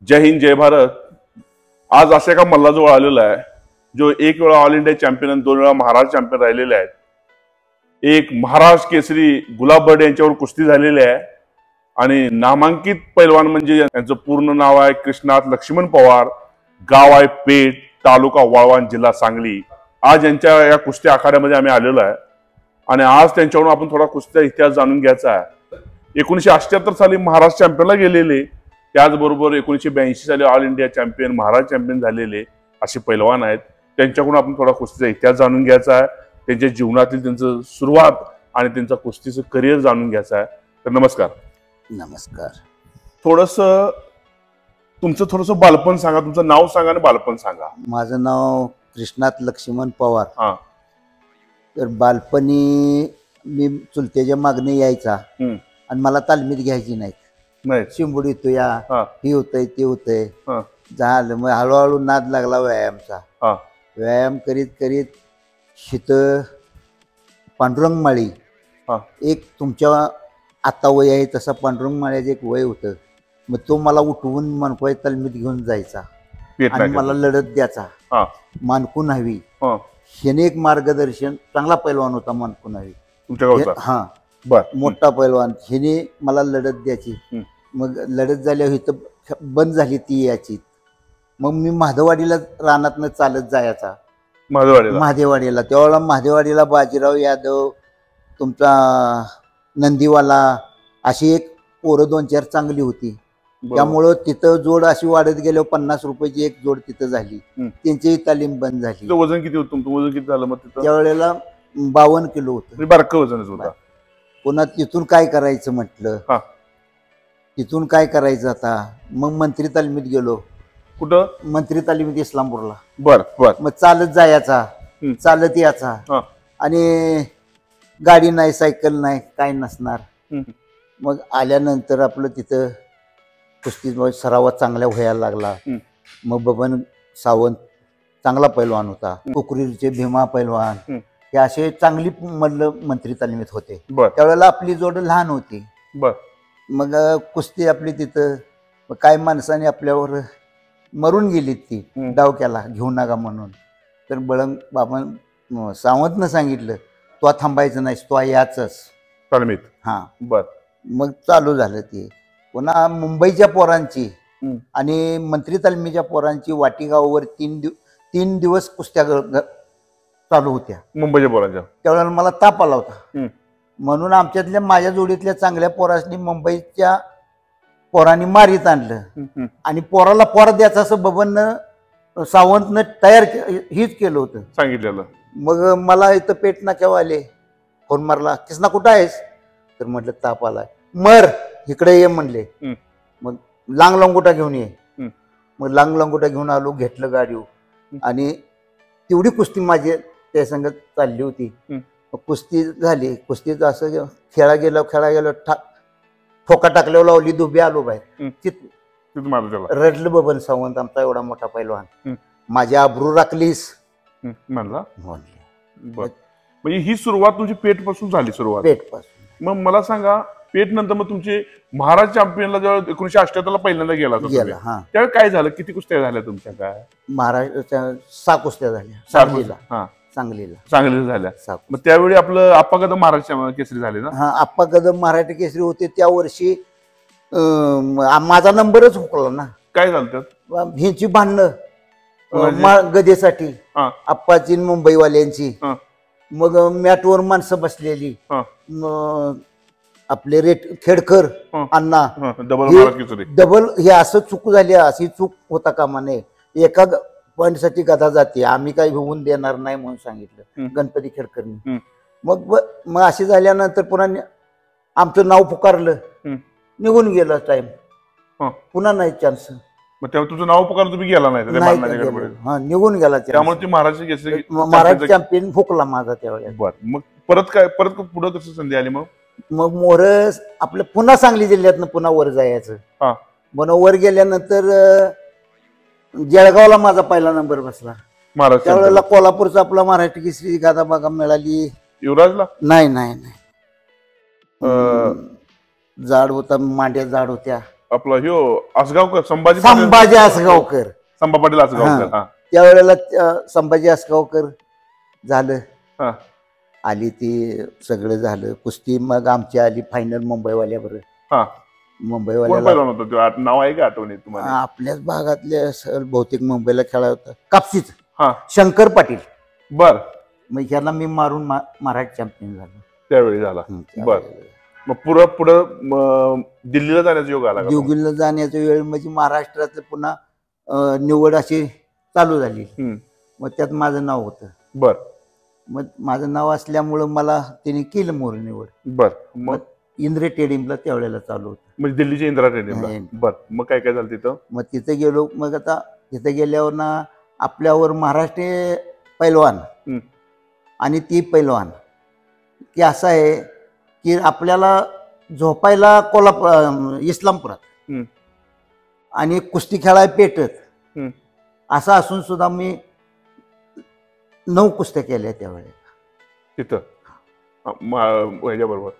जय हिंद जय भारत। आज अशा एका मल्लाजवळ आलेला आहे जो एक वेळा ऑल इंडिया चॅम्पियन आणि 2 वेळा महाराष्ट्र चॅम्पियन राहिलेले आहेत। एक महाराष्ट्र केसरी गुलाब बर्ड यांच्यावर कुस्ती झालेली आहे आणि नामांकित पैलवान म्हणजे यांचं पूर्ण नाव आहे कृष्णात लक्ष्मण पवार, गाव आहे पेठ, तालुका वाळवंट, जिल्हा सांगली। आज यांच्या या कुस्ती आखाड्यामध्ये आम्ही आलेलो आहे आणि आज त्यांच्याकडून आपण थोडा कुस्तीचा इतिहास जाणून घ्यायचा आहे। 1978 साली महाराष्ट्र चॅम्पियनला गेलेले, त्याचबरोबर 1982 साली all India champion, Maharashtra champion झालेले असे पैलवान आहेत। त्यांच्याकडून आपण थोडा कुस्तीचा इतिहास जाणून घ्यायचा आहे, त्यांच्या जीवनातील त्यांचं सुरुवात आणि त्यांचं कुस्तीचं करिअर जाणून घ्यायचं आहे। तर नमस्कार। नमस्कार। तुमचं बालपण सांगा, तुमचं नाव सांगा आणि बालपण सांगा। माझं नाव कृष्णात लक्ष्मण पवार। हा, तर बालपणी मी चुलत्याच्या मागणी यायचा आणि मला तालमीत घ्यायची नाही। शिंबुड येतो या, ही होतंय ते होतंय, झालं। मग हळूहळू नाद लागला व्यायामचा। व्यायाम करीत करीत शित पांडुरंग माळी, एक तुमच्या आता वय आहे तसा पांडुरंग माळ्याचं एक वय होतं। मग तो मला उठवून मानकोय तालमीत घेऊन जायचा आणि मला लढत द्यायचा। मानकून हवी ह्याने एक मार्गदर्शन, चांगला पैलवान होता मानकून हवी। हा, मोठा पैलवान, ह्याने मला लढत द्यायची। मग लढत झाल्यावर इथं बंद झाली ती याची। मग मी महादेवाडीला रानातनं चालत जायचा महादेवाडीला। त्यावेळेला महादेवाडीला बाजीराव यादव, तुमचा नंदीवाला, अशी एक पोरं 2-4 चांगली होती। त्यामुळं तिथं जोड अशी वाढत गेल्यावर 50 रुपयाची एक जोड तिथं झाली। त्यांची तालीम बंद झाली। वजन किती होतं तुमचं? वजन किती झालं मग तिथं? त्यावेळेला 52 किलो होतं। बारकं वजनच होतं। पुन्हा तिथून काय करायचं म्हटलं, तिथून काय करायचं आता? मग मंत्री तालमीत गेलो। कुठं? मंत्री तालमीत इस्लामपूरला। बर। मग चालत जायचा, चालत यायचा आणि गाडी नाही, सायकल नाही, काय नसणार। मग आल्यानंतर आपलं तिथं कुस्ती सरावात चांगल्या व्हायला लागला। मग बबन सावंत चांगला पैलवान होता, कोकरीचे भीमा पैलवान, हे असे चांगली मल्ल मंत्री तालमीत होते। त्यावेळेला आपली जोड लहान होती। मग कुस्ती आपली तिथं, काय माणसाने आपल्यावर मरून गेली ती डावक्याला घेऊ नका म्हणून। तर बळंग बाबा सावंतनं सांगितलं, तो थांबायचं नाही, तो याचंच तालमीत। मग चालू झालं ते। पुन्हा मुंबईच्या पोरांची आणि मंत्री तालमीच्या पोरांची वाटीगावावर 3 दिवस कुस्त्या चालू होत्या मुंबईच्या पोरांच्या। त्यावेळेला मला ताप आला होता, म्हणून आमच्यातल्या माझ्या जोडीतल्या चांगल्या पोरांनी मुंबईच्या पोरांनी मारीत आणलं आणि पोराला पोर द्यायचं असं बबननं सावंतनं तयार हीच केलं होतं, सांगितलेलं। मग मला इथं पेट नाक्यावर आले, फोन मारला, कृष्णा कुठं आहेस? तर म्हटलं ताप आलाय। मर इकडे ये म्हणले। मग लांग लंगोटा घेऊन ये। मग लांग लंगोटा घेऊन आलो, घेतलं गाडीवर आणि तेवढी कुस्ती माझी त्या संगत चालली होती। कुस्ती झाली, कुस्तीचं असं खेळा गेलो ठोका टाकल्यावर लावली, दुबी आलो बाहेर। रडलं बबन सावंत, आमचा एवढा मोठा पैलवान, माझी आबरू राखलीस म्हणला। म्हणजे ही सुरुवात तुमची पेठ पासून झाली? सुरुवात पेठ पासून। मग मला सांगा, पेठ नंतर मग तुमचे महाराष्ट्र चॅम्पियनला जेव्हा 1978 ला पहिल्यांदा गेला त्यावेळी काय झालं? किती कुस्त्या झाल्या तुमच्या? काय महाराष्ट्र 6 कुस्त्या झाल्या सांगलीला। सांगलीला झाल्या। मग त्यावेळी आपलं आप्पा कदम महाराष्ट्र केसरी झाले ना? हा, आप्पा कदम महाराष्ट्र केसरी होते त्या वर्षी। माझा नंबरच हुकला ना। काय झालं त्यात? ह्यांची भांडणं गदेसाठी, आप्पाची मुंबईवाल्यांची। मग मॅटवर माणसं बसलेली, आपले खेडकर अण्णा, डबल हे असं चूक झाली, अशी चूक होता कामा नये। एका पॉइंटसाठी गदा जाते, आम्ही काही होऊन देणार नाही म्हणून सांगितलं गणपती खेडकरनी। मग अशी झाल्यानंतर पुन्हा आमचं नाव पुकारलं, निघून गेलं टाइम, पुन्हा नाही चान्स। मग तेव्हा तुझं नाव पुकारलं, तुम्ही गेला नाही? निघून गेला। त्यामुळे महाराष्ट्र चॅम्पियन फुकला माझा त्यावेळेस। मग परत पुढे कसं संधी आली? मग मोर आपलं पुन्हा सांगली जिल्ह्यातनं पुन्हा वर जायचं। म्हणून वर गेल्यानंतर जळगावला माझा पहिला नंबर बसला। त्यावेळेला कोल्हापूरचा आपला महाराष्ट्र केसरी गादा बागा मिळाली युवराजला। नाही, जाड होता, मांड्या जाड होत्या। आपला ह्यो आसगावकर संभाजी आसगावकर, संभा पाटील आसगावकर. त्यावेळेला संभाजी आसगावकर झालं, आली ती सगळं झालं कुस्ती. मग आमची आली फायनल मुंबईवाल्याबरोबर. मुंबईवाल्या नाव आहे का आठवणी तुम्हाला? आपल्याच भागातले बहुतेक मुंबईला खेळा होता कापसीच शंकर पाटील. बर. मग ह्याला मी मारून मराठी चॅम्पियन झालो त्यावेळी झाला. बर. मग पुढं दिल्लीला जाण्याचा योग आला? दिल्लीला जाण्याचा वेळ म्हणजे महाराष्ट्रातलं पुन्हा निवड अशी चालू झाली. मग त्यात माझं नाव होतं. बर. मग माझं नाव असल्यामुळं मला त्याने केलं मोर निवड. बर. मग इंद्र टेडिंगला त्यावेळेला चालू होतं, म्हणजे दिल्लीच्या इंदिरा टेडिंगला. बर. मग काय काय झालं तिथं? मग तिथं गेलो. मग आता तिथं गेल्यावर ना आपल्यावर महाराष्ट्र पैलवान आणि ती पैलवान की असं आहे की आपल्याला झोपायला इस्लामपुरात आणि कुस्ती खेळायला पेटत. असं असून सुद्धा मी 9 कुस्त्या केल्या त्यावेळेला तिथं ह्याच्याबरोबर.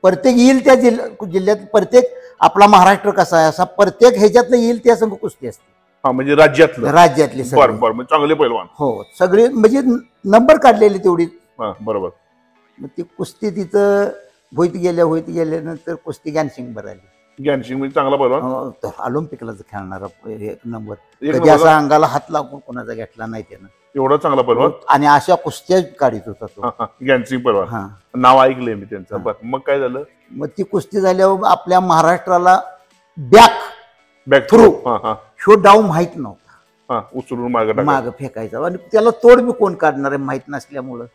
प्रत्येक येईल त्या जिल्ह्यात प्रत्येक आपला महाराष्ट्र कसा आहे असा प्रत्येक ह्याच्यातलं येईल त्या संघ कुस्ती असते. म्हणजे राज्यातली चांगले पैलवान हो सगळे म्हणजे नंबर काढलेले तेवढी. बरोबर. मग ती कुस्ती तिथं होईत गेल्यानंतर कुस्ती ज्ञानसिंग बर आली. ज्ञानसिंग म्हणजे चांगला पैलवान, ऑलिम्पिकला खेळणारा एक नंबर. कधी असा अंगाला हात लागून कोणाचा घेतला नाही त्यानं, एवढा चांगला पैलवान. आणि अशा कुस्त्या काढीत होता तो ज्ञानसिंग पैलवान. नाव ऐकलंय मी त्यांचं. मग काय झालं? मग ती कुस्ती झाल्यावर आपल्या महाराष्ट्राला बॅक थ्रू शो डाऊन माहित नव्हता, उचलून माग फेकायचा आणि त्याला तोड बी कोण काढणार आहे माहित नसल्यामुळं.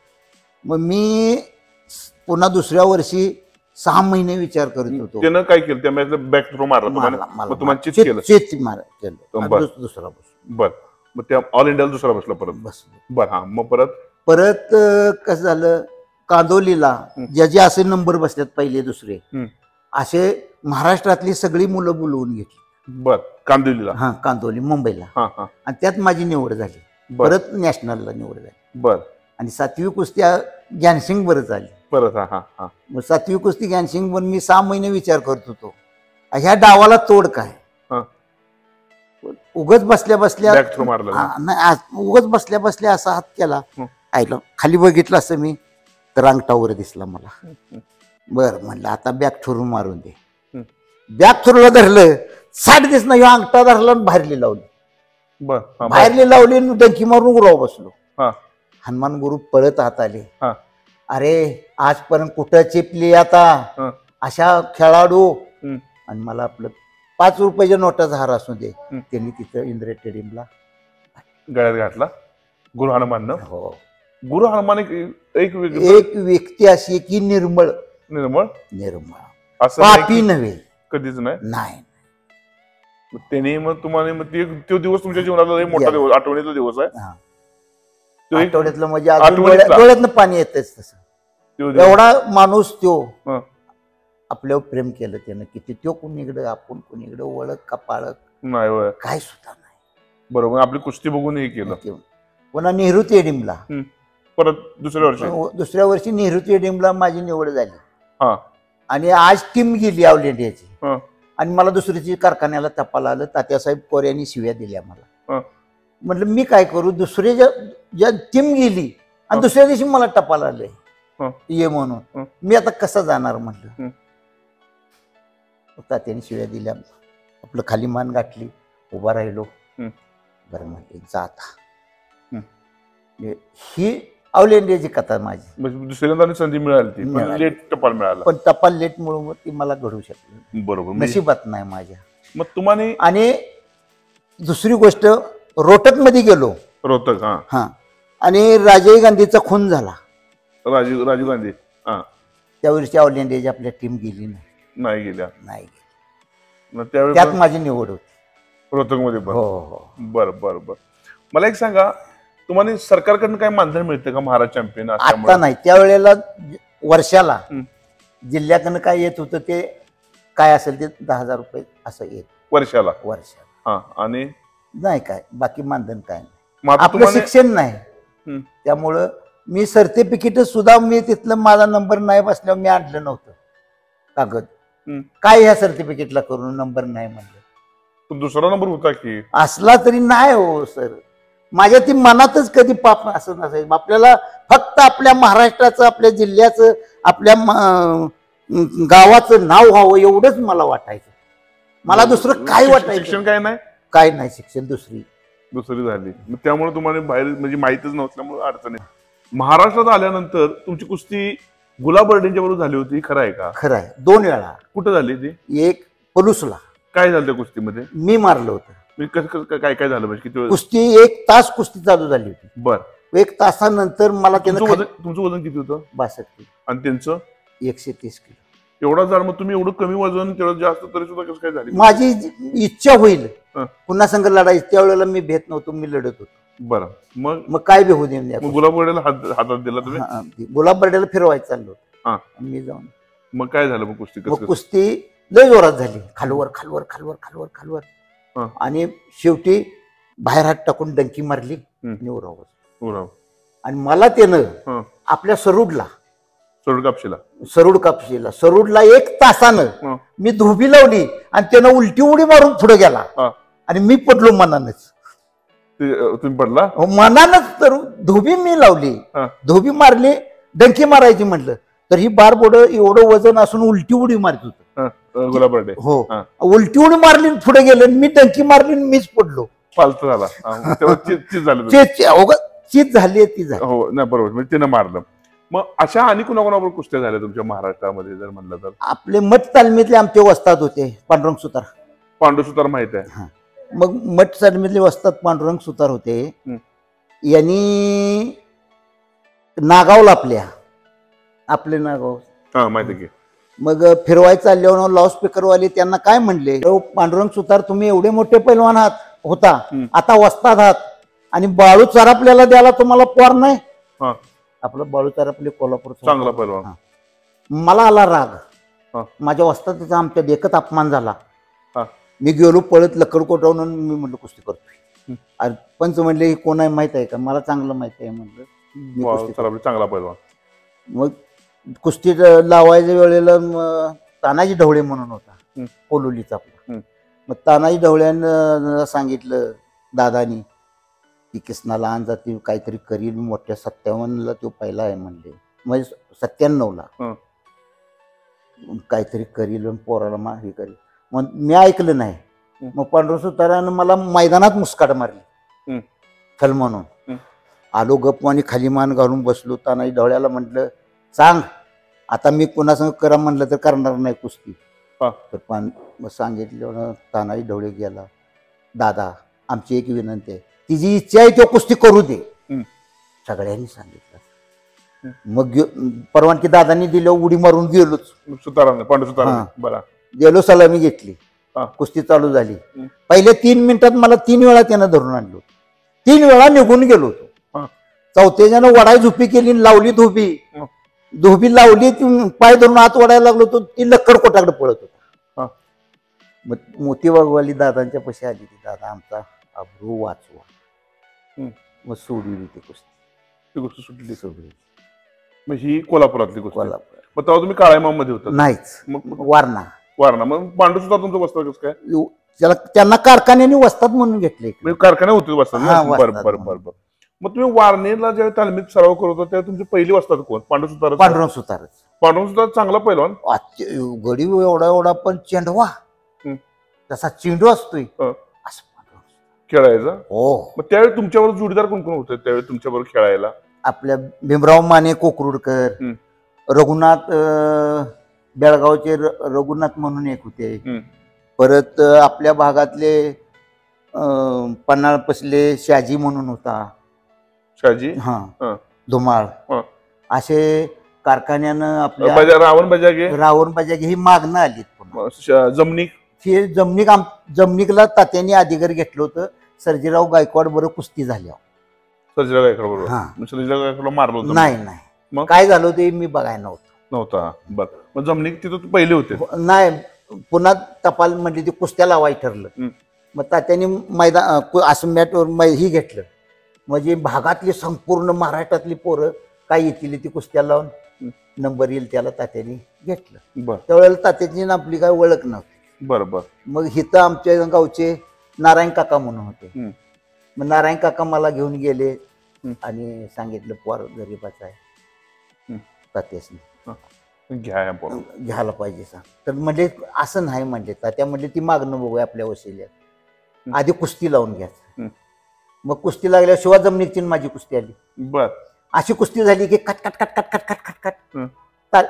मग मी पुन्हा दुसऱ्या वर्षी 6 महिने विचार करत होतो. त्यानं काय केलं? त्या मॅचला बॅक थ्रो मारला तुम्हाला? चीत केलं दुसरा बस. बर. मग त्या ऑल इंडियाला दुसरा बसला परत? बस. बर. हा. मग परत कसं झालं, कांदोलीला ज्याचे असे नंबर बसल्यात पहिले दुसरे असे महाराष्ट्रातली सगळी मुलं बोलवून घेतली. बर. कांदोलीला? कांदोली मुंबईला. आणि त्यात माझी निवड झाली. परत नॅशनलला निवड झाली. बर. आणि 7वी कुस्ती ज्ञानसिंग बरंच आली परत. मग 7वी कुस्ती ज्ञानसिंग वर मी 6 महिने विचार करत होतो ह्या डावाला तोड काय. उगच बसल्या बसल्या उगच बसल्या बसल्या असा हात केला, ऐकलं खाली बघितलं असं मी तर अंगठावर दिसला मला. बर म्हणलं आता बॅक थ्रू मारून दे. बॅक थ्रूला धरलं, 60 दिस नाही अंगठा धरला आणि बाहेरली लावली. बाहेरली लावली डंकी मारून उराव बसलो. हनुमान गुरु पळत हात आले, अरे आजपर्यंत कुठं चिपली आता अशा खेळाडू. आणि मला आपलं 5 रुपयाच्या नोटाचा हार असू दे त्यांनी तिथं इंद्र टेडिंगला गळ्यात घातला. गुरु हनुमान. हो. गुरु हनुमान एक व्यक्ती अशी की निर्मळ पापी नव्हे, कधीच नाही. त्यांनी मग तुम्हाला तो दिवस तुमच्या जीवनातला मोठा दिवस, आठवणीतला दिवस आहे. आठवड्यातलं म्हणजे डोळ्यातनं पाणी येतच तसं. एवढा माणूस तो आपल्यावर प्रेम केलं त्यानं की तो कुणीकडे आपण कुणीकडे ओळख का पाळख नाही काय सुद्धा नाही. बरोबर. आपली कुस्ती बघून हे केलं. पुन्हा नेहरू स्टेडियमला परत दुसऱ्या वर्षी नेहरू स्टेडियमला माझी निवड झाली. आणि आज टीम गेली ऑल इंडियाची आणि मला दुसऱ्याची कारखान्याला तपाला आलं. तात्यासाहेब कोऱ्यांनी शिव्या दिल्या मला. म्हटलं मी काय करू, दुसरे ज्या टीम गेली आणि दुसऱ्या दिवशी मला टपाल आले ये म्हणून, मी आता कसं जाणार म्हटलं. तात्याने शिव्या दिल्या, आपलं खाली मान गाठली, उभा राहिलो. बरं म्हटलं जा आता. ही ऑल इंडियाची कथा माझी. दुसऱ्यांदा संधी मिळाली, लेट टपाल मिळाला, पण टपाल लेट मुळे ती मला घडू शकली. बरोबर. नशिबात नाही माझ्या. मग तुम्हाला आणि दुसरी गोष्ट रोहतक मध्ये गेलो. रोहतक. आणि राजीव गांधीचा खून झाला. राजीव गांधी. त्यावेळेची ऑल इंडियाची आपल्या टीम गेली नाही गेल्या. त्यात माझी निवड होती रोहतक मध्ये. हो. बरं बरं बरं. मला एक सांगा, तुम्हाला सरकारकडून काय मानधन मिळतं का महाराज चॅम्पियन? आता नाही, त्यावेळेला वर्षाला जिल्ह्याकडनं काय येत होतं ते काय असेल ते 10,000 रुपये असं येत वर्षाला. आणि नाही काय बाकी मानधन काय नाही. आपलं शिक्षण नाही त्यामुळं मी सर्टिफिकेट सुद्धा मी तिथलं माझा नंबर नाही बसल्यावर मी आणलं नव्हतं कागद. काय ह्या सर्टिफिकेटला करून नंबर नाही म्हणलं. दुसरा नंबर होता की असला तरी नाही हो सर, माझ्या ती मनातच कधी पाप असं नसायचं. आपल्याला फक्त आपल्या महाराष्ट्राचं, आपल्या जिल्ह्याचं, आपल्या गावाचं नाव व्हावं एवढंच मला वाटायचं. मला दुसरं काय वाटायचं? शिक्षण काय नाही, काय नाही, शिक्षण दुसरी झाली. त्यामुळे तुम्हाला बाहेर म्हणजे माहितीच नसल्यामुळे अडचणी. महाराष्ट्रात आल्यानंतर तुमची कुस्ती गुलाब बर्डेंच्या बरोबर झाली होती, खरं आहे का? खरं आहे. 2 वेळा. कुठं झाली ती? एक पलूसला. काय झालं त्या कुस्तीमध्ये? मी मारलं होतं. काय काय झालं म्हणजे किती? कुस्ती 1 तास कुस्ती चालू झाली होती. बर. 1 तासानंतर मला तुमचं वजन किती होतं? 62 किलो. आणि त्यांचं 130 किलो. एवढा जर मग तुम्ही एवढं कमी वजन तेवढं जास्त तरी सुद्धा कसं काय झाली? माझी इच्छा होईल पुन्हा संघ लढायची, त्यावेळेला मी भेट नव्हतो, मी लढत होतो. बरं. मग काय बी होऊ दे. गुलाब बर्डेला हातात दिला तुम्ही? गुलाब बर्डेला फिरवायचं चाललो मी जाऊन. मग काय झालं? मग कुस्ती लय जोरात झाली, खालवर खालवर खालवर खालवर खालवर, आणि शेवटी बाहेर हात टाकून डंकी मारली आणि उराव. आणि मला त्यानं आपल्या सरूड कापशीला 1 तासानं मी धोबी लावली आणि त्यानं उलटी उडी मारून पुढे गेला आणि मी पडलो मनानच. तुम्ही पडला? मनानच. तर धोबी मी लावली, धोबी मारली, डंकी मारायची म्हटलं तर ही बार बोर्ड एवढं वजन असून उलटी उडी मारत होतं गुलाब बर्डे. हो, उलटी उडी मारली, पुढे गेले, मी डंकी मारली, मीच पडलो. फालतू झाला. चीज झाली ती झाली. हो नाही, बरोबर. तिनं मारलं. मग अशा आणि कुणाकुणाबरोबर कुस्त्या झाल्या तुमच्या महाराष्ट्रामध्ये जर म्हणलं तर? आपले मठ तालमीतले आमचे वस्ताद होते पांडुरंग सुतार. पांडुरंग सुतार माहित आहे? मग मठ तालमीतले वस्ताद पांडुरंग सुतार होते. यांनी नागावला आपले नागाव माहिती की. मग फिरवायचं चालल्यावर लाऊडस्पीकरवाले त्यांना काय म्हणले, पांडुरंग सुतार तुम्ही एवढे मोठे पैलवान होता, आता वस्ताद आहात आणि बाळू चारापल्याला द्यायला तुम्हाला पोर नाही? आपलं बाळू चारापले कोल्हापूर चांगला पैलवान. मला आला राग, माझ्या वस्तादाचा आमच्या देखत अपमान झाला. मी गेलो पळत लकड कोटावून, मी म्हटलं कुस्ती करतोय. अरे पंच म्हणले कोण आहे माहित आहे का? मला चांगलं माहित आहे म्हणलं. चांगला पैलवान. मग कुस्ती लावायच्या वेळेला तानाजी ढवळे म्हणून होता कोलोलीचा आपला. मग तानाजी ढवळ्यानं सांगितलं दादानी की कृष्णाला आण जाती काहीतरी करील, मोठ्या 57ला तो पहिला आहे म्हणले, म्हणजे 97ला काहीतरी करील, पोराला हे करील. मग मी ऐकलं नाही. मग पांडुरंग सुतारानं मला मैदानात मुस्काट मारली चल म्हणून. आलो गप्प आणि खाली मान घालून बसलो. तानाजी ढवळ्याला म्हटलं सांग आता मी कुणासंग करा म्हणलं तर करणार नाही कुस्ती. तर सांगितलं. तानाजी ढवळे गेला, दादा आमची एक विनंती आहे, तिची इच्छा आहे तो कुस्ती करू दे. सगळ्यांनी सांगितलं. मग परवानगी दादांनी दिलं, उडी मारून गेलोच. गेलो, सलामी घेतली, कुस्ती चालू झाली. पहिले 3 मिनिटात मला 3 वेळा त्यानं धरून आणलो, 3 वेळा निघून गेलो होतो. चौथ्याच्यानं वडाई झोपी केली, लावली धोबी लावली, पाय धरून आत वडायला लागलो तो, ती लक्कड कोटाकडे पळत होता. मग मोती वाघवाली दादांच्या पशी आली ती, दादा आमचा अब्रू वाचवा. मग सोडली ती कुस्ती सुटली. मग ही कोल्हापुरातली कुस्ती. मग तेव्हा तुम्ही काळ्यामामध्ये होता? नाहीच, वारणा. मग पांडुरंग सुतार तुमचं वस्ताद कसं काय? त्यांना कारखान्याने वस्ताद म्हणून घेतले. कारखाने होते वस्ताद. बरोबर. मग तुम्ही वारणेला ज्या तालमीत सराव करत होता तेव्हा तुमची पहिली वस्ताद कोण? पांडुरंग सुतार चांगला पैलवान. गडी एवढा पण चेंडवा तसा चेंडू असतोय खेळायचा. हो. मग त्यावेळी तुमच्याबरोबर जोडीदार कोण कोण होते त्यावेळी तुमच्याबरोबर खेळायला? आपल्या भीमराव माने कोकरूडकर, रघुनाथ बेळगावचे रघुनाथ म्हणून एक होते. परत आपल्या भागातले पन्हाळ पसले शाजी म्हणून होता. शाजी? धुमाळ. असे कारखान्यानं आपल्या रावण बजागे ही मागणं आली. जमनिकला तात्यांनी अधिकारी घेतलं होतं. सर्जीराव गायकवाड बरोबर कुस्ती झाल्या. मारलो नाही. काय झालं ते मी बघायला नव्हता. बरं. मग जमनिक तिथं पहिले होते? नाही, पुन्हा टपाल म्हटली ती कुस्त्या लावायचं ठरलं. मग तात्यांनी मैदान असं मॅटवर ही घेतलं, म्हणजे भागातली संपूर्ण महाराष्ट्रातली पोरं काय येतील ती कुस्त्या लावून नंबर येईल त्याला तात्याने घेतलं. त्यावेळेला तात्याची आपली काय ओळख नव्हती. बरोबर. मग हिथं आमच्या गावचे नारायण काका म्हणून होते. मग नारायण काका मला घेऊन गेले आणि सांगितलं पोर गरीबाचा आहे, तात्यासनी घ्यायला पाहिजे सांग. तर म्हणजे असं नाही म्हणले तात्या, म्हणले ती मागणं बघूया आपल्या वशिल्यात, आधी कुस्ती लावून घ्यायचं. मग कुस्ती लागल्या शिवा जमनीची माझी कुस्ती आली. बर. अशी कुस्ती झाली की cut cut cut cut cut cut cut cut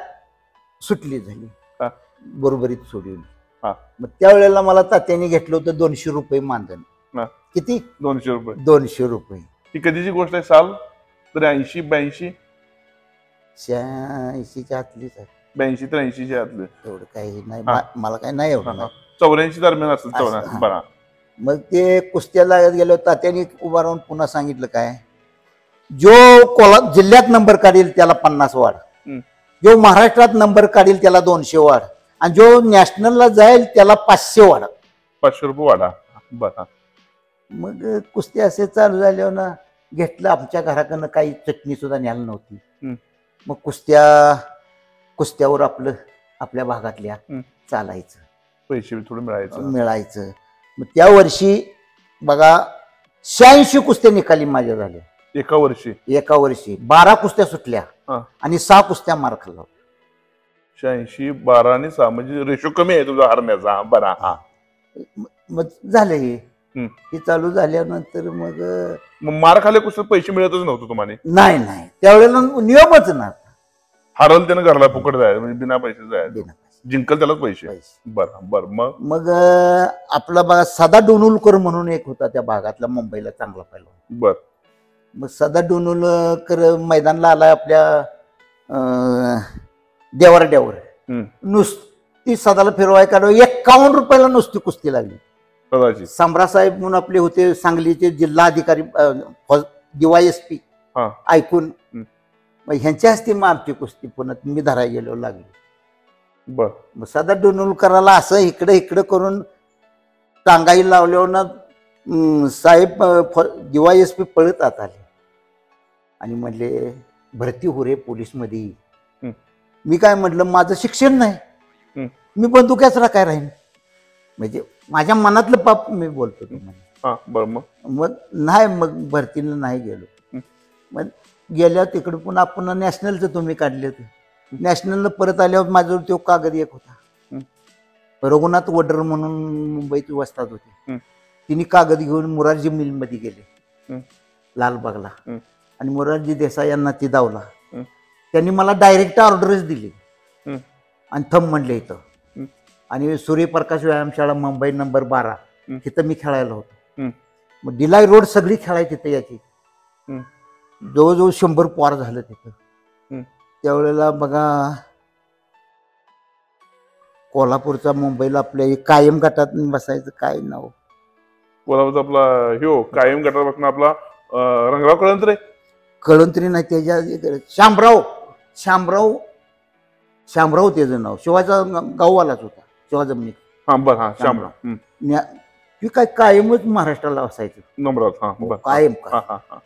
सुटली झाली, बरोबरीत सोडली. मग त्यावेळेला मला तात्याने घेतलं होतं 200 रुपये मानधन. किती? 200 रुपये. 200 रुपये. ती कधीची गोष्ट आहे? साल तर 80 82 86च्या आतलीच आहे. 82 तर 80च्या आतलं. एवढं काही नाही मला, काही नाही एवढं. 84 दरम्यान असेल. मग ते कुस्त्याला गेलो, तात्याने उभा राहून पुन्हा सांगितलं काय, जो जिल्ह्यात नंबर काढेल त्याला 50 वाढ, जो महाराष्ट्रात नंबर काढेल त्याला 200 वाढ, आणि जो नॅशनलला जाईल त्याला 500 वाढ. 500 रुपये वाढा. बरं. मग कुस्ती असे चालू झाल्यावर ना घेतलं. आमच्या घराकडनं काही चटणी सुद्धा न्यायला नव्हती. मग कुस्त्यावर आपलं आपल्या भागातल्या चालायचं, पैसे थोडं मिळायचं. मग त्या वर्षी बघा 86 कुस्त्या निकाली माझ्या झाल्या एका वर्षी. 12 कुस्त्या सुटल्या आणि 6 कुस्त्या मार खाल्ला. 86, 12 आणि 6 म्हणजे रेशो कमी आहे तुझा हरण्याचा. बरा. मग झालं हे चालू झाल्यानंतर मग मार खाल्ले कुस्त्यात पैसे मिळतच नव्हतं तुम्हाला? नाही, त्यावेळेला नियमच ना, हरल त्यानं घरला फुकट जायचं, म्हणजे बिना पैसे जायचं, जिंकल त्यालाच पैसे. बर. मग आपला बघा सदा डोनुलकर म्हणून एक होता त्या भागातला, मुंबईला चांगला पहिलवान. बर. मग सदा डोनुलकर मैदानला आलाय आपल्या देवारड्यावर. नुसती सदाला फिरवाय काढ 51 रुपयाला नुसती कुस्ती लागली. सामरासाहेब म्हणून आपले होते सांगलीचे जिल्हा अधिकारी, DYSP, ऐकून ह्यांच्या हस्ते मग आमची कुस्ती पुन्हा मी धरायला गेलो लागली. बर. मग सदा डोनुलकराला असं इकडे करून टांगाई लावल्यावर ना साहेब DYSP पळत आत आले आणि म्हणले भरती हो रे पोलीस मध्ये. मी काय म्हटलं माझं शिक्षण नाही, मी बंदुक्याच काय राहीन, म्हणजे माझ्या मनातलं पाप मी बोलतो तुम्हाला. मग नाही, मग भरतीला नाही गेलो. मग गेल्यावर तिकडे पुन्हा नॅशनलचं तुम्ही काढले होते. नॅशनलला परत आल्यावर माझ्यावर तो कागद एक होता, रघुनाथ वडर म्हणून मुंबईत वस्तात होते. तिने कागद घेऊन मोरारजी मिलमध्ये गेले लालबागला, आणि मोरारजी देसाई यांना ती दावला. त्यांनी मला डायरेक्ट ऑर्डरच दिली आणि थंब म्हणले इथं. आणि सूर्यप्रकाश व्यायामशाळा मुंबई नंबर 12 तिथं मी खेळायला होतो. मग डिलाई रोड सगळी खेळायची तिथं याची. जवळजवळ 100 पोर झालं तिथं. त्यावेळेला बघा कोल्हापूरचा मुंबईला आपल्या कायम गटात बसायचं, काय नाव कोल्हापूरचा आपला कायम गटात बसणं आपला रंगराव कळंत्री नाही, त्याच्या शामराव त्याचं नाव. शिवाचा गाववालाच होता, शिवा जमनी. ती काय कायमच महाराष्ट्राला असायचं कायम.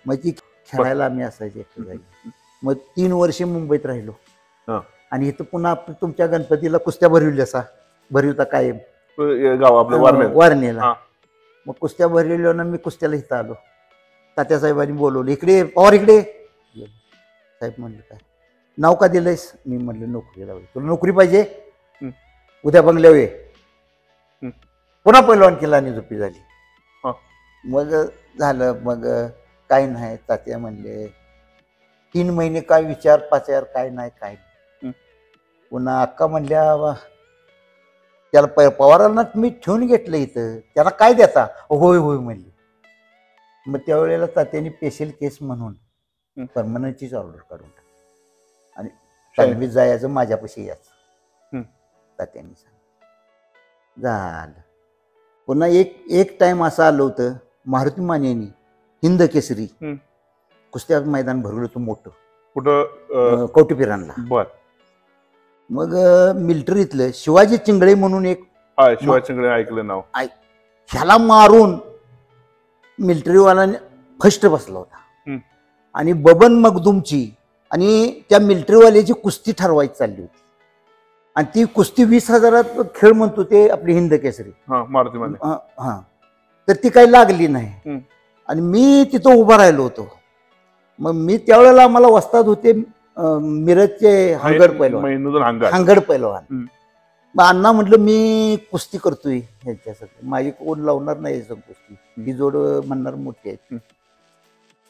मग ती खेळायला आम्ही असायचे एकटं जागी. मग 3 वर्षे मुंबईत राहिलो. आणि इथं पुन्हा तुमच्या गणपतीला कुस्त्या भरविता कायम वारणेला. मग कुस्त्या भरलेल्या ना मी कुस्त्याला इथं आलो. तात्यासाहेबांनी बोलवलं, इकडे पवार इकडे. साहेब म्हणलं काय नाव का दिलंयस? मी म्हटलं नोकरी लावली. तुला नोकरी पाहिजे, उद्या बंगल्यावर ये. पुन्हा पहिलवान केला आणि झोपी झाली. मग झालं, मग काय नाही. तात्या म्हणले 3 महिने काय विचार 5000 काय नाही काय. पुन्हा अक्का म्हणल्या त्याला पवारांना मी ठेवून घेतलं इथं, त्याला काय देता? होय म्हणले. मग त्यावेळेला तात्याने स्पेशल केस म्हणून परमनंटचीच ऑर्डर काढून टाकली आणि तालमीत जायचं माझ्यापाशी यायचं. तात्याने सांगितलं झालं. पुन्हा एक टाइम असं आलं होतं, मारुती मानेनी हिंद केसरी कुस्त्या मैदान भरवलं होतं मोठं कुठं, कवठेपिरानला. मग मिलिटरीतलं शिवाजी चिंगळे म्हणून एक, शिवाजी चिंगळे ऐकलं नाव, ह्याला मारून मिलिटरीवाल्याने फर्स्ट बसला होता. आणि बबन मगदुमची आणि त्या मिलिटरीवाल्याची कुस्ती ठरवायची चालली होती आणि ती कुस्ती 20,000 खेळ म्हणतो ते आपली हिंद केसरी. हा तर ती काही लागली नाही आणि मी तिथं उभा राहिलो होतो. मग मी त्यावेळेला आम्हाला वस्ताद होते मिरजचे हंगड पैलवान. मग अण्णा म्हटलं मी कुस्ती करतोय ह्यांच्यासाठी, माझी कोण लावणार नाही कुस्ती, ही जोड म्हणणार मोठी आहे.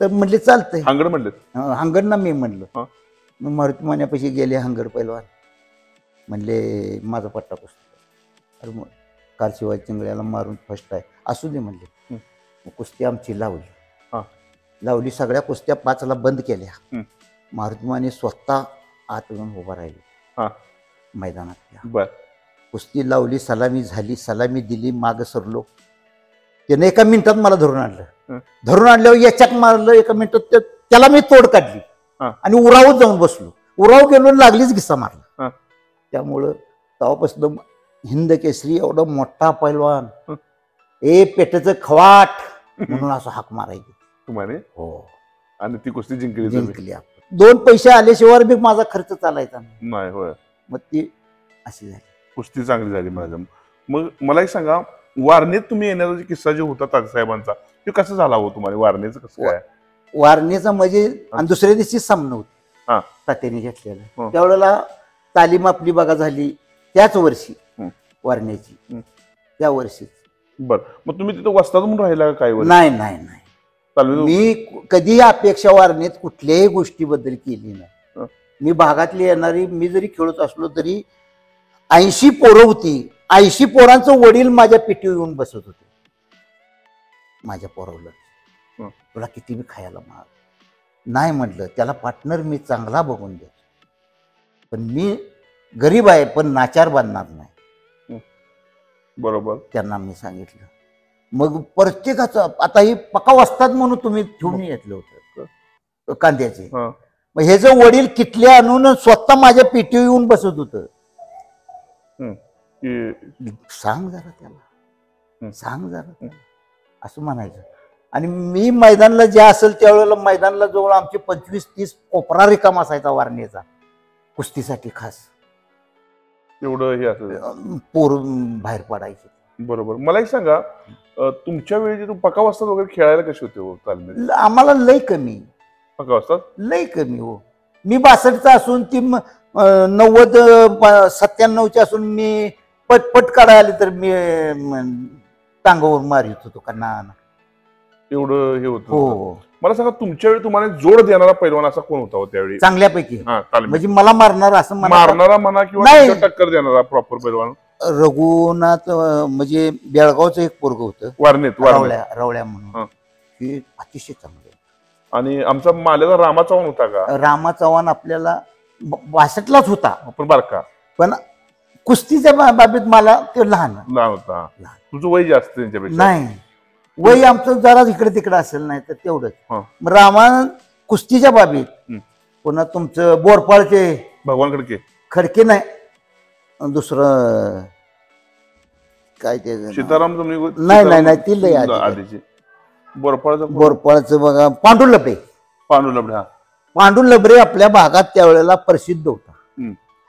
तर म्हटले चालतंय. हंगड ना मी म्हणलं. मग मारुती मान्यापाशी गेले हंगड पैलवान, म्हणले माझा पट्टा कुस्ती. अरे मग काल शिवाजी चिंगळ्याला मारून फर्स्ट आहे, असू दे म्हणले. कुस्ती आमची लावली सगळ्या कुस्त्या 5ला बंद केल्या. मारुती माने स्वतः आत येऊन उभा राहिले मैदानात. कुस्ती लावली, सलामी झाली, सलामी दिली, माग सरलो. त्याने एका मिनिटात मला धरून आणल्यावर याच्याक मारलं. एका मिनिटात त्याला मी तोड काढली आणि उरावत जाऊन बसलो. उराव गेलो, लागलीच घिस्सा मारला. त्यामुळं तेव्हापासून हिंद केसरी एवढा मोठा पैलवान, पेटचं खवाट म्हणून असं हाक मारायची तुम्हाला. हो, आणि ती कुस्ती जिंकली. 2 पैसे आल्याशिवाय बी माझा खर्च चालायचा नाही. होय, मग ती अशी झाली, कुस्ती चांगली झाली माझ्या. मग मला एक सांगा, वारणेत तुम्ही येण्याचा किस्सा जो होता तात्यासाहेबांचा, तो कसा झाला हो तुम्हाला? वारणेचं कसं काय? वारणेचा म्हणजे आणि दुसऱ्या दिवशी सामना होता तात्याने घेतलेला. त्यावेळेला तालीम आपली बघा झाली त्याच वर्षी वारणेची, त्या वर्षी. बरं, मग तुम्ही तिथं वस्ताद म्हणून राहिला काय? नाही नाही नाही, मी कधीही अपेक्षा वारणेत कुठल्याही गोष्टीबद्दल केली नाही. मी भागातली येणारी, मी जरी खेळत असलो तरी 80 पोरं होती. 80 पोरांचं वडील माझ्या पेटीवर येऊन बसत होते. माझ्या पोरावलं तुला किती बी खायला माग नाही म्हटलं, त्याला पार्टनर मी चांगला बघून देतो, पण मी गरीब आहे पण नाचार बांधणार नाही. बरोबर, त्यांना मी सांगितलं. मग प्रत्येकाचं आता ही पक्का वस्ताद म्हणून तुम्ही ठेवून घेतलं होतं कांद्याचे. मग हे जे वडील किटले आणून स्वतः माझ्या पेटीवर येऊन बसत होतं. सांग जरा त्याला, सांग जरा असं म्हणायचं. आणि मी मैदानला जे असेल त्यावेळेला मैदानला जवळ आमचे 25-30 कोपरा रिकाम असायचा वारणेचा कुस्तीसाठी खास. एवढं हे असं पोर बाहेर पडायचे. बरोबर. मला एक सांगा, तुमच्या वेळी पक्का वस्ताद वगैरे खेळायला कसे होते हो? तालमीत आम्हाला लय कमी पक्का वस्ताद, लय कमी हो. मी 62चा असून ती 90-97ची असून मी पटपट काढायला तर मी टांगावर मारित होतो का ना, एवढं हे होतं. हो. मला सांगा, तुमच्या वेळी तुम्हाला जोड देणारा पैलवान असा कोण होता त्यावेळी? चांगल्यापैकी म्हणजे मला मारणार असं मारणारा म्हणा किंवा टक्कर देणारा प्रॉपर पैलवान? रघुनाथ म्हणजे बेळगावचं एक पोरग होतं वारणेत, रवळ्या म्हणून, हे अतिशय चांगलं. आणि आमचा माल्याचा रामा चव्हाण होता का? रामा चव्हाण आपल्याला 62लाच होता, पण बारका. पण कुस्तीच्या बाबतीत मला ते लहान होता. तुझं वय जास्त त्यांच्यापेक्षा? नाही, वय आमचं जरा इकडे तिकडे असेल, नाही तर तेवढंच. रामा कुस्तीच्या बाबतीत. पुन्हा तुमचं बोरपाळचे भगवान खडके नाही, दुसरं काय ते सीताराम नाही नाही नाही, ती लय आधीची. बोरपाळचं बघा पांडू लबडे. पांडू लबडे आपल्या भागात त्यावेळेला प्रसिद्ध होता.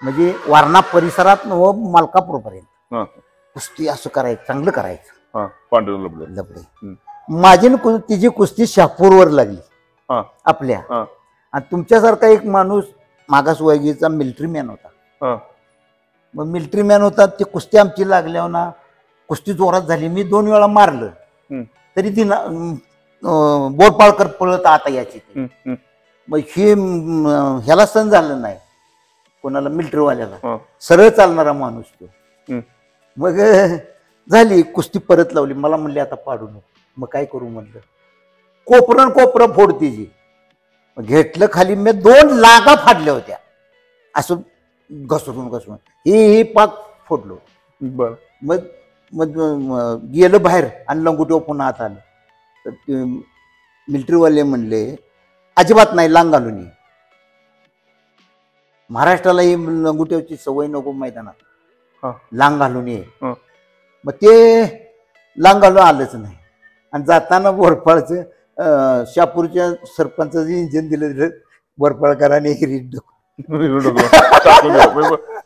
म्हणजे वारणा परिसरात व मालकापूर पर्यंत कुस्ती असं करायचं, चांगलं करायचं. पांडू लबडे माझी तिची कुस्ती शहापूरवर लागली आपल्या. आणि तुमच्यासारखा एक माणूस मागासवर्गीयचा मिलिटरी मॅन होता. मग मिलिटरी मॅन होता, ती कुस्ती आमची लागल्यावर ना कुस्ती जोरात झाली. मी 2 वेळा मारलं तरी ती बोरपाळकर पळत आता याची. मग ही ह्याला सण झालं नाही कोणाला, मिलिटरीवाल्याला. सरळ चालणारा माणूस तो. मग झाली कुस्ती, परत लावली. मला म्हणले आता पाडू नको. मग काय करू म्हणलं, कोपरं फोड तिची. घेतलं खाली, मी 2 लागा फाडल्या होत्या असं घसरून ही पाक फोडलो. बर. मग गेलं बाहेर आणि लंगुटीवर पुन्हा आत आलं. तर ते मिलिटरीवाले म्हणले अजिबात नाही, लांग घालून ये. महाराष्ट्राला ही लंगुट्याची सवय नको मैदानात, लांग घालून ये. मग ते लांग घालून आलंच नाही. आणि जाताना बोरपाळचं शहापूरच्या सरपंचाचं इंजिन दिलं, बोरपळकरांनी हिरीत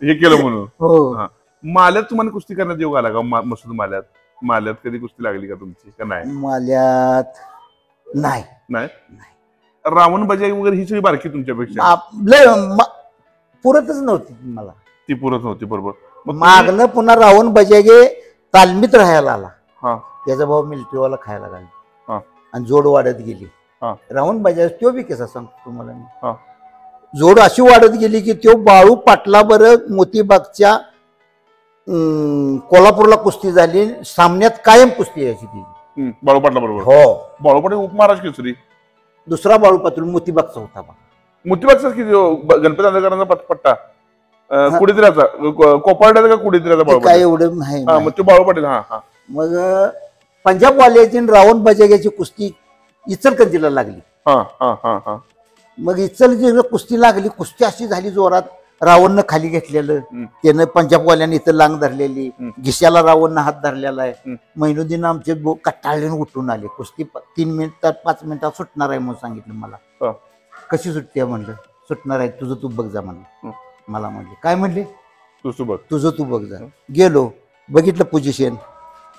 हे केलं म्हणून. हो. माल्यात तुम्हाला कुस्ती करण्यात योग आला का? मसूद माल्यात कधी कुस्ती लागली का तुमची का नाही? माल्यात नाही. नाही. रावण बजाई वगैरे ही सगळी बारकी तुमच्यापेक्षा पुरतच नव्हती मला. ती पुरत नव्हती. बरोबर. मागणं पुन्हा रावण बजागे तालमीत राहायला आला. त्याचा भाऊ मिलिटरीवाला खायला लागला आणि जोड वाढत गेली. रावण बजाज तो बी कसा सांगतो तुम्हाला मी. जोड अशी वाढत गेली की तो बाळू पाटला बरं मोतीबागच्या कोल्हापूरला कुस्ती झाली. सामन्यात कायम कुस्ती यायची ती बाळू पाटला बरोबर. हो. बाळू पाटील उपमहाराष्ट्र केसरी. दुसरा बाळू पाटील मोतीबागचा होता. मोतीबागचा की गणपती आंदळकरांचा पट्टा कुडीद्राचा कोपारड्याचा का कुडीद्राचा बाळू काय एवढं नाही. मग तो बाळू पाटील. मग पंजाब वाल्याची रावण बजाग्याची कुस्ती इचलकरंजीला लागली. मग इचलकरंजीला कुस्ती लागली. कुस्ती अशी झाली जोरात. रावणनं खाली घेतलेलं, त्यानं पंजाबवाल्याने इथं लांग धरलेली, घिशाला रावणनं हात धरलेला आहे. महिनुद्दीन आमचे कटाळलेन उठून आले. कुस्ती 3 मिनिटात 5 मिनिटात सुटणार आहे म्हणून सांगितलं मला. कशी सुटते म्हणलं? सुटणार आहे, तुझं तू बघ जा म्हणलं. मला म्हणले काय म्हणले? तुझं तू बघ जा. गेलो, बघितलं पोझिशन,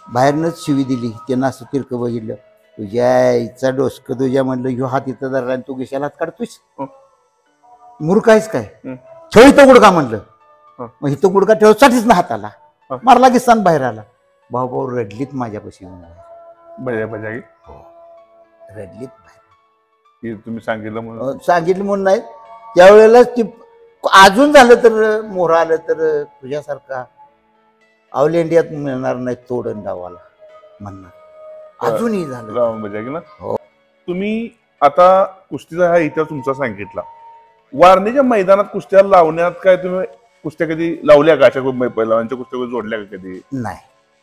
बाहेरनच शिवी दिली. त्यांना असं तिरकं बघितलं. तुझ्या इच्छा डोसकं तुझ्या म्हणलं, ह्यो हात इथं धरला आणि तू घिशाला हात काढतोस, मूर्ख आहेस काय? ठेव इथं गुडका म्हणलं. मग इथं गुडका ठेवसाठीच ना हाताला मारला की सण बाहेर आला. भाऊ रडलीत माझ्यापाशी. रडलीत बाहेर. तुम्ही सांगितलं म्हणून नाही. त्यावेळेला ती अजून झालं तर मोहरा आलं तर तुझ्यासारखा ऑल इंडियात मिळणार नाही तोडण डावाला म्हणणार. अजूनही झालं. तुम्ही आता कुस्तीचा हा इतिहास तुमचा सांगितला. वारणीच्या मैदानात कुस्त्या लावण्यात काय तुम्ही कुस्त्या कधी लावल्या का? अशा पैलवानांच्या कुस्त्या जोडल्या का कधी? नाही.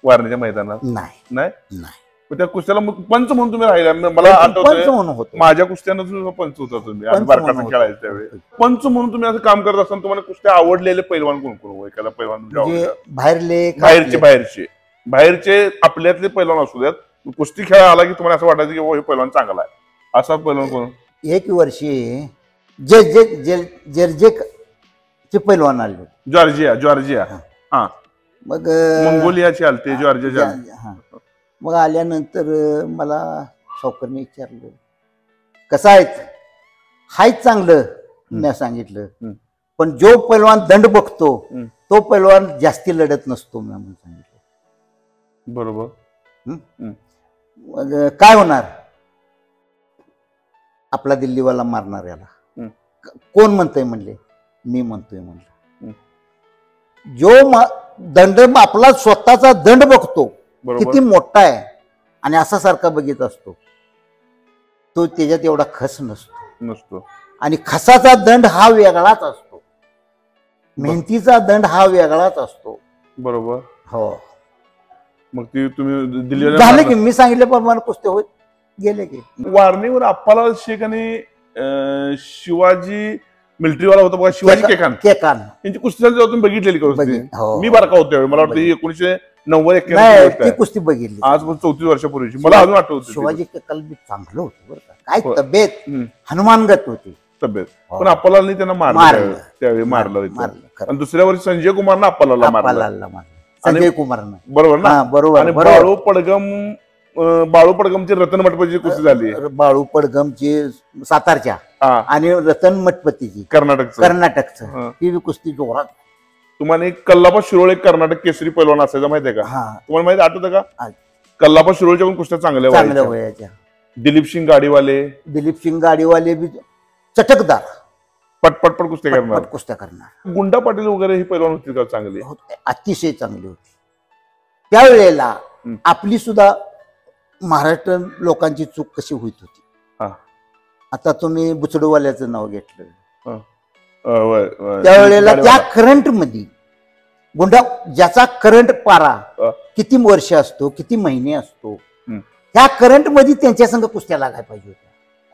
वारणीच्या मैदानात नाही. त्या कुस्त्याला पंच म्हणून तुम्ही राहिला. मला आठवतं माझ्या कुस्त्यानं तुम्ही पंच होता. तुम्ही बारकाचा खेळायचं त्यावेळी पंच म्हणून तुम्ही असं काम करत असताना तुम्हाला कुस्त्या आवडलेले पैलवान कोण कोण? एखादा पैलवान बाहेरचे आपल्यातले पैलवान असू द्यात, कुस्ती खेळा आला की तुम्हाला असं वाटायचं की हे पैलवान चांगला आहे, असा पैलवान कोण? एक वर्षी जे पैलवान आले. जॉर्जिया. मग मंगोलियाचे आलते. जॉर्जिया. मग आल्यानंतर मला सावकारने विचारलं कसं आहेत? हायच चांगलं. मी सांगितलं पण जो पैलवान दंड बघतो तो पैलवान जास्ती लढत नसतो मी म्हणून सांगितलं. बरोबर. मग काय होणार? आपला दिल्लीवाला मारणार याला कोण म्हणतंय म्हणले? मी म्हणतोय म्हणलं. जो दंड आपला स्वतःचा दंड बघतो किती मोठा आहे आणि असा सारखा बघित असतो तो त्याच्यात एवढा खस नसतो. आणि खसाचा दंड हा वेगळाच असतो. मेहनतीचा दंड हा वेगळाच असतो. बरोबर. हो. मग ती तुम्ही दिल्लीला झाले की मी सांगितल्याप्रमाणे कुस्ते होत गेले की. वारणीवर अप्पाला शेख आणि शिवाजी मिलिटरीवाला होता बघा, शिवाजी केकान यांची कुस्ती तुम्ही बघितलेली का? मी बारका होतो मला वाटतं 1990-91 कुस्ती बघितली. आज 34 वर्षापूर्वीची. मला अजून आठवतं शिवाजी केकाल बी चांगलं होतं बरं का. काय तब्येत हनुमानगत होती तब्येत. पण अप्पाला त्यांना मारलं त्यावेळी. मारलं. आणि दुसऱ्या वर्षी संजय कुमारनं अप्पाला मारलं. संजय कुमारनं. बरोबर ना? बरोबर. आणि बाळू पडगमची रतन मठपतीची कुस्ती झाली. बाळू पडगमची सातारच्या आणि रतन मठपतीची कर्नाटकचं ही कुस्ती जोरात. तुम्हाला एक कल्लापा शिरोळ एक कर्नाटक केसरी पैलवान असायचा माहितीये का? तुम्हाला माहिती आठवतं का? कल्लापा शिरोळच्या पण कुस्त्या चांगल्या वयाच्या. दिलीप सिंग गाडीवाले बी चटकदार पटपट कुस्त्या करणार. गुंडा पाटील वगैरे ही पैलवान होती का? चांगली, अतिशय चांगली होती. त्यावेळेला आपली सुद्धा महाराष्ट्र लोकांची चूक कशी होत होती. आता तुम्ही बुचडूवाल्याचं नाव घेतलं. त्यावेळेला त्या करंट मध्ये गुंडा ज्याचा करंट पारा किती वर्ष असतो, किती महिने असतो, त्या करंट मध्ये त्यांच्या संग कुस्त्या लागायला पाहिजे होत्या.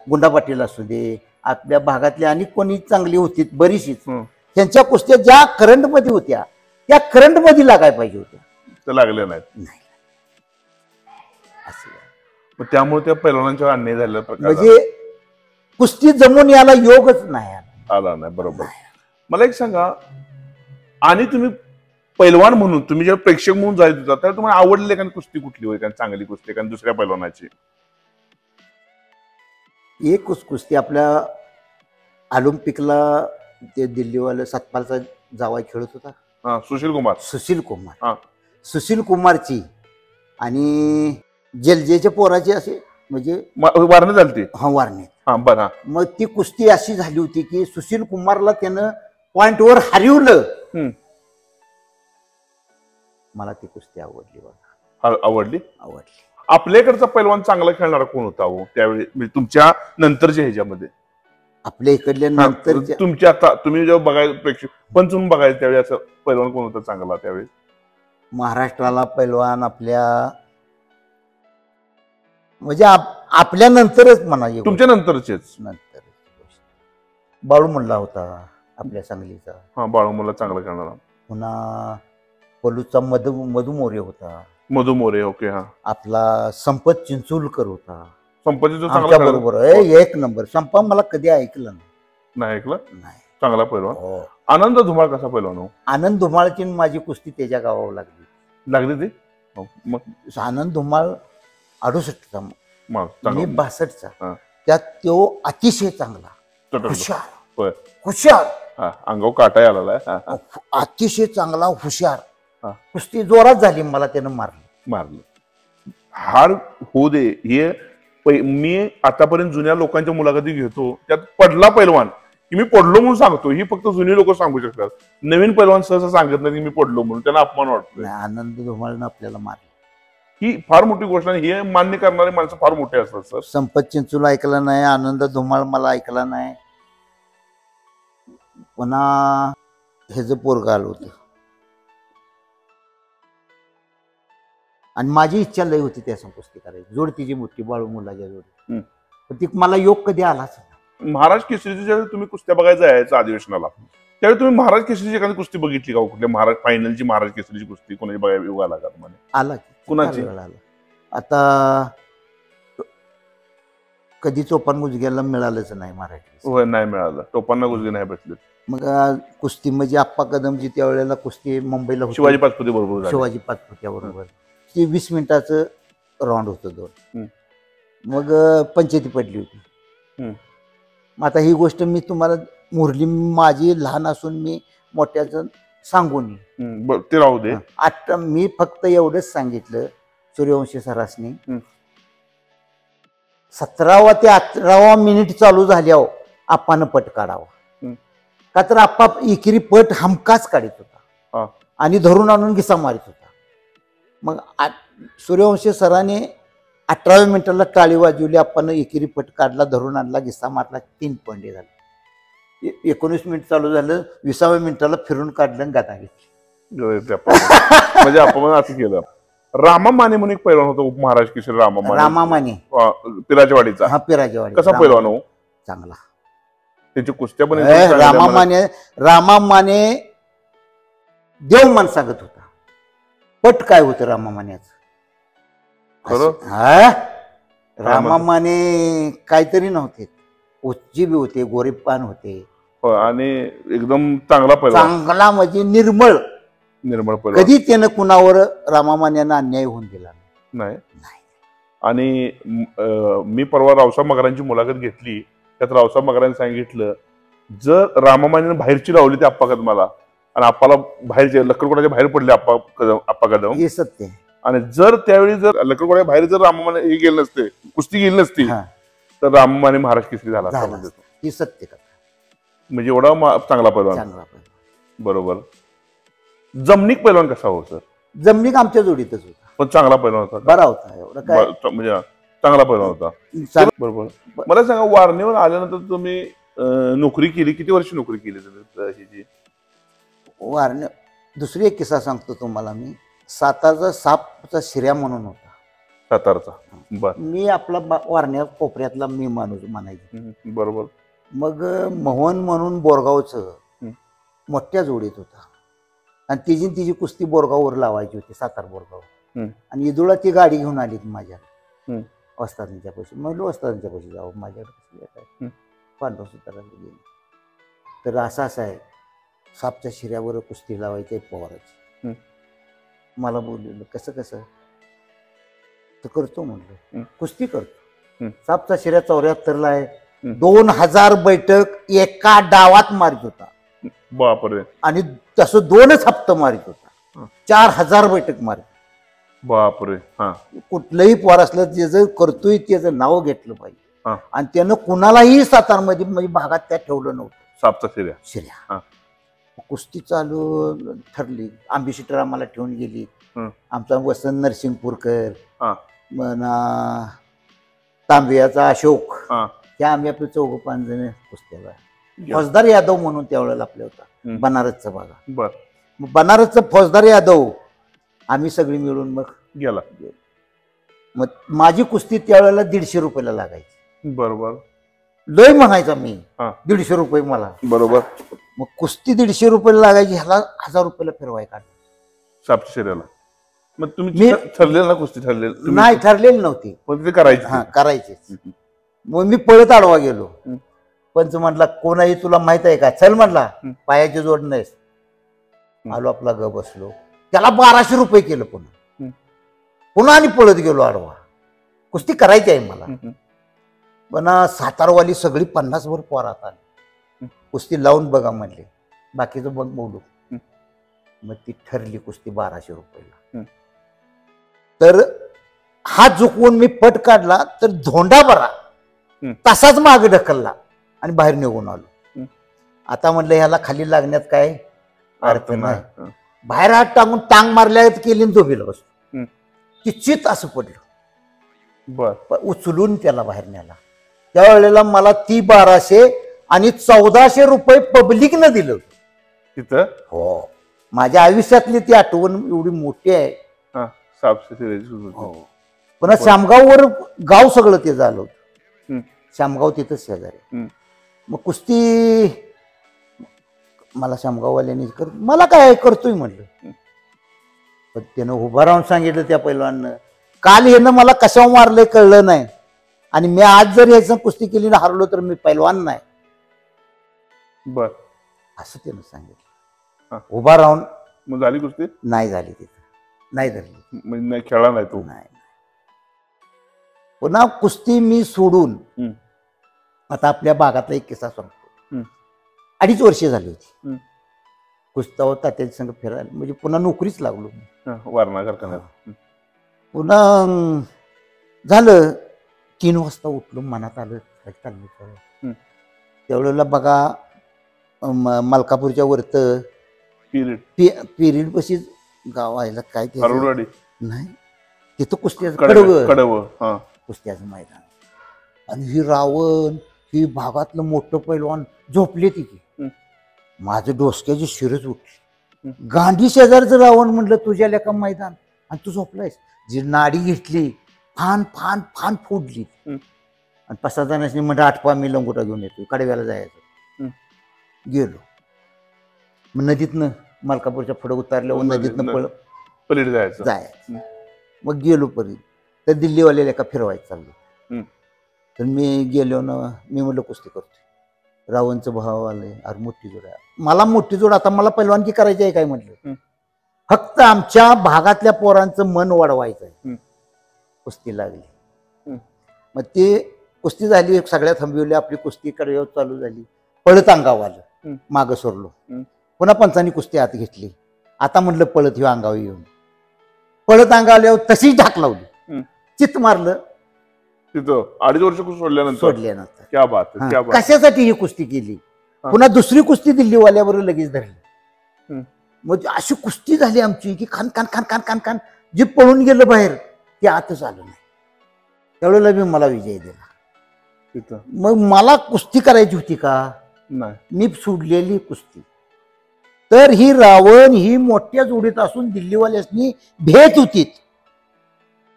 गुंडा पाटील असू दे, आपल्या भागातली आणि कोणी चांगली होती बरीचशीच, त्यांच्या कुस्त्या ज्या करंट मध्ये होत्या त्या करंट मध्ये लागायला पाहिजे होत्या. लागल्या नाहीत. त्यामुळे त्या पैलवानांच्या अन्याय झालेला. म्हणजे कुस्ती जमून याला योगच नाही आला नाही. बरोबर. मला एक सांगा, आणि तुम्ही पैलवान म्हणून तुम्ही जेव्हा प्रेक्षक म्हणून जायचं होता त्यावेळी तुम्हाला आवडलेली एखादी कुस्ती कुठली होती, एखादी चांगली कुस्ती, एखादी दुसऱ्या पैलवानाची? एक कुस्ती आपल्या ऑलिम्पिकला ते दिल्लीवाले सतपालचा जावा खेळत होता, सुशील कुमार. सुशील कुमारची आणि जेलजेच्या पोराची असे म्हणजे वारणे झाली. वारणे. बरं. मग ती कुस्ती अशी झाली होती की सुशील कुमारला त्यानं पॉइंटवर हरवलं. मला ती कुस्ती आवडली बघा. आवडली. आपल्याकडचा पैलवान चांगला खेळणारा कोण होता हो त्यावेळी, म्हणजे तुमच्या नंतरच्या ह्याच्यामध्ये? आपल्या इकडल्या नंतर तुमच्या आता तुम्ही जेव्हा बघायला प्रेक्षक पंचून बघायचं त्यावेळी असं पैलवान कोण होता चांगला त्यावेळी? महाराष्ट्राला पैलवान आपल्या म्हणजे आपल्या नंतरच म्हणा, तुमच्या नंतरचेच. बाळू मुल्ला होता आपल्या सांगलीचा. बाळू मुल्ला चांगला खेळणारा. पुन्हा पलूचा मधु मोरे होता. मधु मोरे. ओके. आपला संपत चिंचोलकर होता. संपत बरोबर एक नंबर. संपा मला कधी ऐकलं नाही. ऐकलं नाही. चांगला पैलवान. आनंद धुमाळ कसा पैलवान? आनंद धुमाळची माझी कुस्ती त्याच्या गावावर लागली ती. मग आनंद धुमाळ 68चा, मी 62चा. त्यात तो अतिशय चांगला, हुशार, अंगावर काटा आला, अतिशय चांगला, हुशार. कुस्ती जोरात झाली, मला त्यानं मारलं. हार होऊ दे, हे मी आतापर्यंत जुन्या लोकांच्या मुलाखती घेतो, त्यात पडला पैलवान की मी पडलो म्हणून सांगतो, ही फक्त जुनी लोक सांगू शकतात. नवीन पैलवान सहसा सांगत नाही की मी पडलो म्हणून, त्यांना अपमान वाटतो. आनंद धुमाळनं आपल्याला मारलं, ही फार मोठी गोष्ट आहे. हे मान्य करणारे माणसं फार मोठे असतात सर. संपत चिंचोल ऐकला नाही, आनंद धुमाळ मला ऐकला नाही. पुन्हा ह्याचं पोरगं आलं होतं आणि माझी इच्छा लय होती त्या कुस्ती करायची. जोड तिची मोठी बाळू मुलाच्या जोडी, पण ती मला योग कधी आलाच नाही. महाराज केसरीची ज्यावेळी तुम्ही कुस्त्या बघायला जायचं अधिवेशनाला, त्यावेळी तुम्ही महाराज केसरीची एखादी कुस्ती बघितली का? कुठल्या महाराज फायनलची महाराज केसरीची कुस्ती कोणाची बघायला योग आला का तुम्हाला? आला. कुणाची? आता कधी चोपन गुजग्याला मिळालंच नाही मराठी. होय, नाही मिळालं. टोपांना गुजगे नाही भेटले. मग कुस्ती म्हणजे आप्पा कदमची त्यावेळेला कुस्ती मुंबईला शिवाजी पाचपुते बरोबर. शिवाजी पाचपुत्या बरोबर ती 20 मिनिटाचं राऊंड होतं 2. मग पंचायती पडली होती. मग आता ही गोष्ट मी तुम्हाला मुरली माझी लहान असून मी मोठ्याचं सांगून ते राहू दे. आता मी फक्त एवढंच सांगितलं सूर्यवंशी सरासनी 17वा ते 18वा मिनिट चालू झाल्यावर आप्पानं पट काढावा, का तर आप्पा एकेरी पट हमकाच काढत होता आणि धरून आणून घिसा मारित होता. मग सूर्यवंशी सराने 18व्या मिनिटाला टाळी वाजवली, आप्पानं एकेरी पट काढला, धरून आणला, घिसा मारला, 3 पॉइंट झाले. 19 मिनिट चालू झालं, 20व्या मिनिटाला फिरून काढलं, गाता घेतली. म्हणजे आपण असं केलं. रामा माने म्हणून एक पैलवान होता, उपमहाराज केसरी रामा माने, पिराजवाडीचा. पिराजवाडी. कसा पैलवान हो? चांगला. त्याची कुस्त्या पण रामा माने देवमान सांगत होता. पट काय होतं रामा मान्याचं? रामा माने काहीतरी नव्हते, उच्ची बी होते, गोरेपान होते आणि एकदम चांगला पैलवान. चांगला म्हणजे निर्मळ. कधी त्यानं कुणावर रामा मान्यानं अन्याय होऊन दिला नाही. आणि मी परवा रावसाहेब मगरांची मुलाखत घेतली, त्यात रावसाहेब मगरांनी सांगितलं जर रामा मान्यानं बाहेरची लावली ते आप्पा कदमाला आणि आप्पाला बाहेरचे लक्करकोटाच्या बाहेर पडले आप्पा कदम, हे सत्य. आणि जर त्यावेळी जर लक्करकोटाच्या बाहेर जर रामा माने हे गेले नसते, कुस्ती गेली नसती, तर रामा माने महाराज केसरी झाला. ही सत्य कथा. म्हणजे एवढा चांगला पैलवान. बरोबर. जमनिक पैलवान कसा हो सर? जमनिक आमच्या जोडीतच होता, पण चांगला पैलवान होता. बरा होता, एवढा काय म्हणजे चांगला पैलवान होता. बरोबर. मला सांगा, वारणेवर आल्यानंतर तुम्ही नोकरी केली, किती वर्ष नोकरी केली तुम्ही? वारणे दुसरी एक किस्सा सांगतो तुम्हाला मी. सातारचा सापचा शिर्या म्हणून होता. सातारचा. मी आपला वारण्या कोपऱ्यातला मी माणूस म्हणायचे. बरोबर. मग मोहन म्हणून बोरगावचं मोठ्या जोडीत होता आणि तिची कुस्ती बोरगाववर लावायची होती, सातार बोरगाव. आणि इदुळा ती गाडी घेऊन आली माझ्या वस्तादांच्या पैसे. म्हणलं वस्तादांच्या पैसे जावं, माझ्याकडे पांडव सुताराला गेले. तर असं आहे, सापच्या शिऱ्यावर कुस्ती लावायची आहे पवाराची. मला बोललेलं कसं कसं तर करतो म्हणलं, कुस्ती करतो. सापचा शिऱ्या 74ला आहे. 2000 बैठक एका डावात मारित होता. बापरे. आणि तसं 2च हप्ता मारित होता. 4000 बैठक मारित. बापरे. कुठलंही पोर असलं त्याचं करतोय त्याचं नाव घेतलं पाहिजे. आणि त्यानं कुणालाही सातारमध्ये म्हणजे भागात त्या ठेवलं नव्हतं. सापचा शिऱ्या. कुस्ती चालू ठरली. आंबेसिटर आम्हाला ठेवून गेली. आमचा वसंत नरसिंगपूरकर, तांबियाचा अशोक, त्या आम्ही आपले 4-5 जण कुस्त्याला. फौजदार यादव म्हणून त्यावेळेला आपल्या होता बनारसचा भागा. बनारसचा फौजदार यादव आम्ही सगळी मिळून मग गेला. मग माझी कुस्ती त्यावेळेला 150 रुपयाला लागायची. बरोबर. लय म्हणायचा मी, 150 रुपये मला. बरोबर. मग कुस्ती 150 रुपयाला लागायची, ह्याला 1000 रुपयाला फिरवाय काढलं सापच्या शिऱ्याला. मग तुम्ही ठरलेलं ना कुस्ती? ठरलेलं नाही, ठरलेली नव्हती, पण ते करायची. करायचीच. मग मी पळत आडवा गेलो. पंच म्हटला कोणाही तुला माहित आहे का? चल म्हटला, पायाची जोड नाहीस. आलो आपला ग बसलो. त्याला 1200 रुपये केलं. पुन्हा आणि पळत गेलो आडवा. कुस्ती करायची आहे मला. पण सातारवाली सगळी 50 वर पोरात आली. कुस्ती लावून बघा म्हणले, बाकीचं बघ बोलू. मग ती ठरली कुस्ती 1200 रुपयाला. तर हात झुकवून मी पट काढला तर धोंडा बरा तसाच मागे ढकलला आणि बाहेर निघून आलो. आता म्हटलं ह्याला खाली लागण्यात काय अर्थ नाही. बाहेर हात टाकून टांग मारल्या केली झोपेला बसलो. चित असं पडलं. उचलून त्याला बाहेर न्याला. त्यावेळेला मला ती 1200 आणि 1400 रुपये पब्लिकनं दिलं तिथं. हो, माझ्या आयुष्यातली ती आठवण एवढी मोठी आहे. पण शामगाववर गाव सगळं ते झालं होतं. शामगाव तिथंच शेजारी. मग कुस्ती मला शामगाववाल्यांनी मला काय करतोय म्हटलं. पण त्यानं उभं राहून सांगितलं त्या पैलवानं, काल यानं मला कशावर मारलंय कळलं नाही, आणि मी आज जर याचं कुस्ती केली ना हारलो तर मी पैलवान नाही. बर, असं त्यानं सांगितलं. उभा राहून. मग झाली कुस्ती? नाही झाली तिथं, नाही झाली. म्हणजे नाही खेळला नाही तो? नाही. पुन्हा कुस्ती मी सोडून आता आपल्या भागातला एक किस्सा सांगतो. 2.5 वर्षे झाली होती कुस्तावर तात्याच्या संग फिरायला, म्हणजे पुन्हा नोकरीच लागलो वारणा कारखान्यात. पुन्हा झालं 3 वाजता उठलो, मनात आलं त्यावेळेला बघा मलकापूरच्या वरत पिरियड पशी गाव आहे काय ते नाही, तिथं कुस्त्याचं कुस्त्याचं मैदान. आणि ही रावण ही भागातलं मोठं पैलवान झोपले तिथे. माझं डोसक्याची शिरच उठली. गांधी शेजारचं रावण म्हटलं तुझ्या लेखा मैदान आणि तू झोपलायस. जी नाडी घेतली फान फान फान फोडली. आणि 5-6 जणांनी म्हणजे 8 मी लंगोटा घेऊन येतो, कडव्याला जायचं. गेलो मग नदीतनं मलकापूरच्या पुढे उतारल्यावर नदीतनं पलीकडे जायचं. मग गेलो परी तर दिल्लीवाल्याला एका फिरवायचं चाललो. तर मी गेलो ना, मी म्हटलं कुस्ती करतो. रावणचं भाव आले, अरे मोठी जोड आहे. मला मोठी जोड आता मला पैलवानकी करायची आहे काय म्हटलं, फक्त आमच्या भागातल्या पोरांचं मन वाढवायचं आहे. कुस्ती लागली. मग ते कुस्ती झाली, सगळ्या थांबवल्या, आपली कुस्ती कडे चालू झाली. पळत अंगावर आलं, मागं सोडलो. पुन्हा पंचांनी कुस्ती हात घेतली. आता म्हटलं पळत ह्यो अंगावर येऊन. पळत अंगावर आल्यावर तशीच ढाक लावली, चित मारलं तिथं. 2.5 वर्ष सोडल्यानंतर क्या बात, क्या बात. कशासाठी ही कुस्ती केली. पुन्हा दुसरी कुस्ती दिल्लीवाल्यावर लगेच धरली. मग अशी कुस्ती झाली आमची की खान खान खान खान खान खान. जे पळून गेलं बाहेर ते आतच आलं नाही. त्यावेळेला मी मला विजय दिला. मग मला कुस्ती करायची होती का? मी सोडलेली कुस्ती. तर ही रावण ही मोठ्या जोडीत असून दिल्लीवाल्यासनी भेट होती.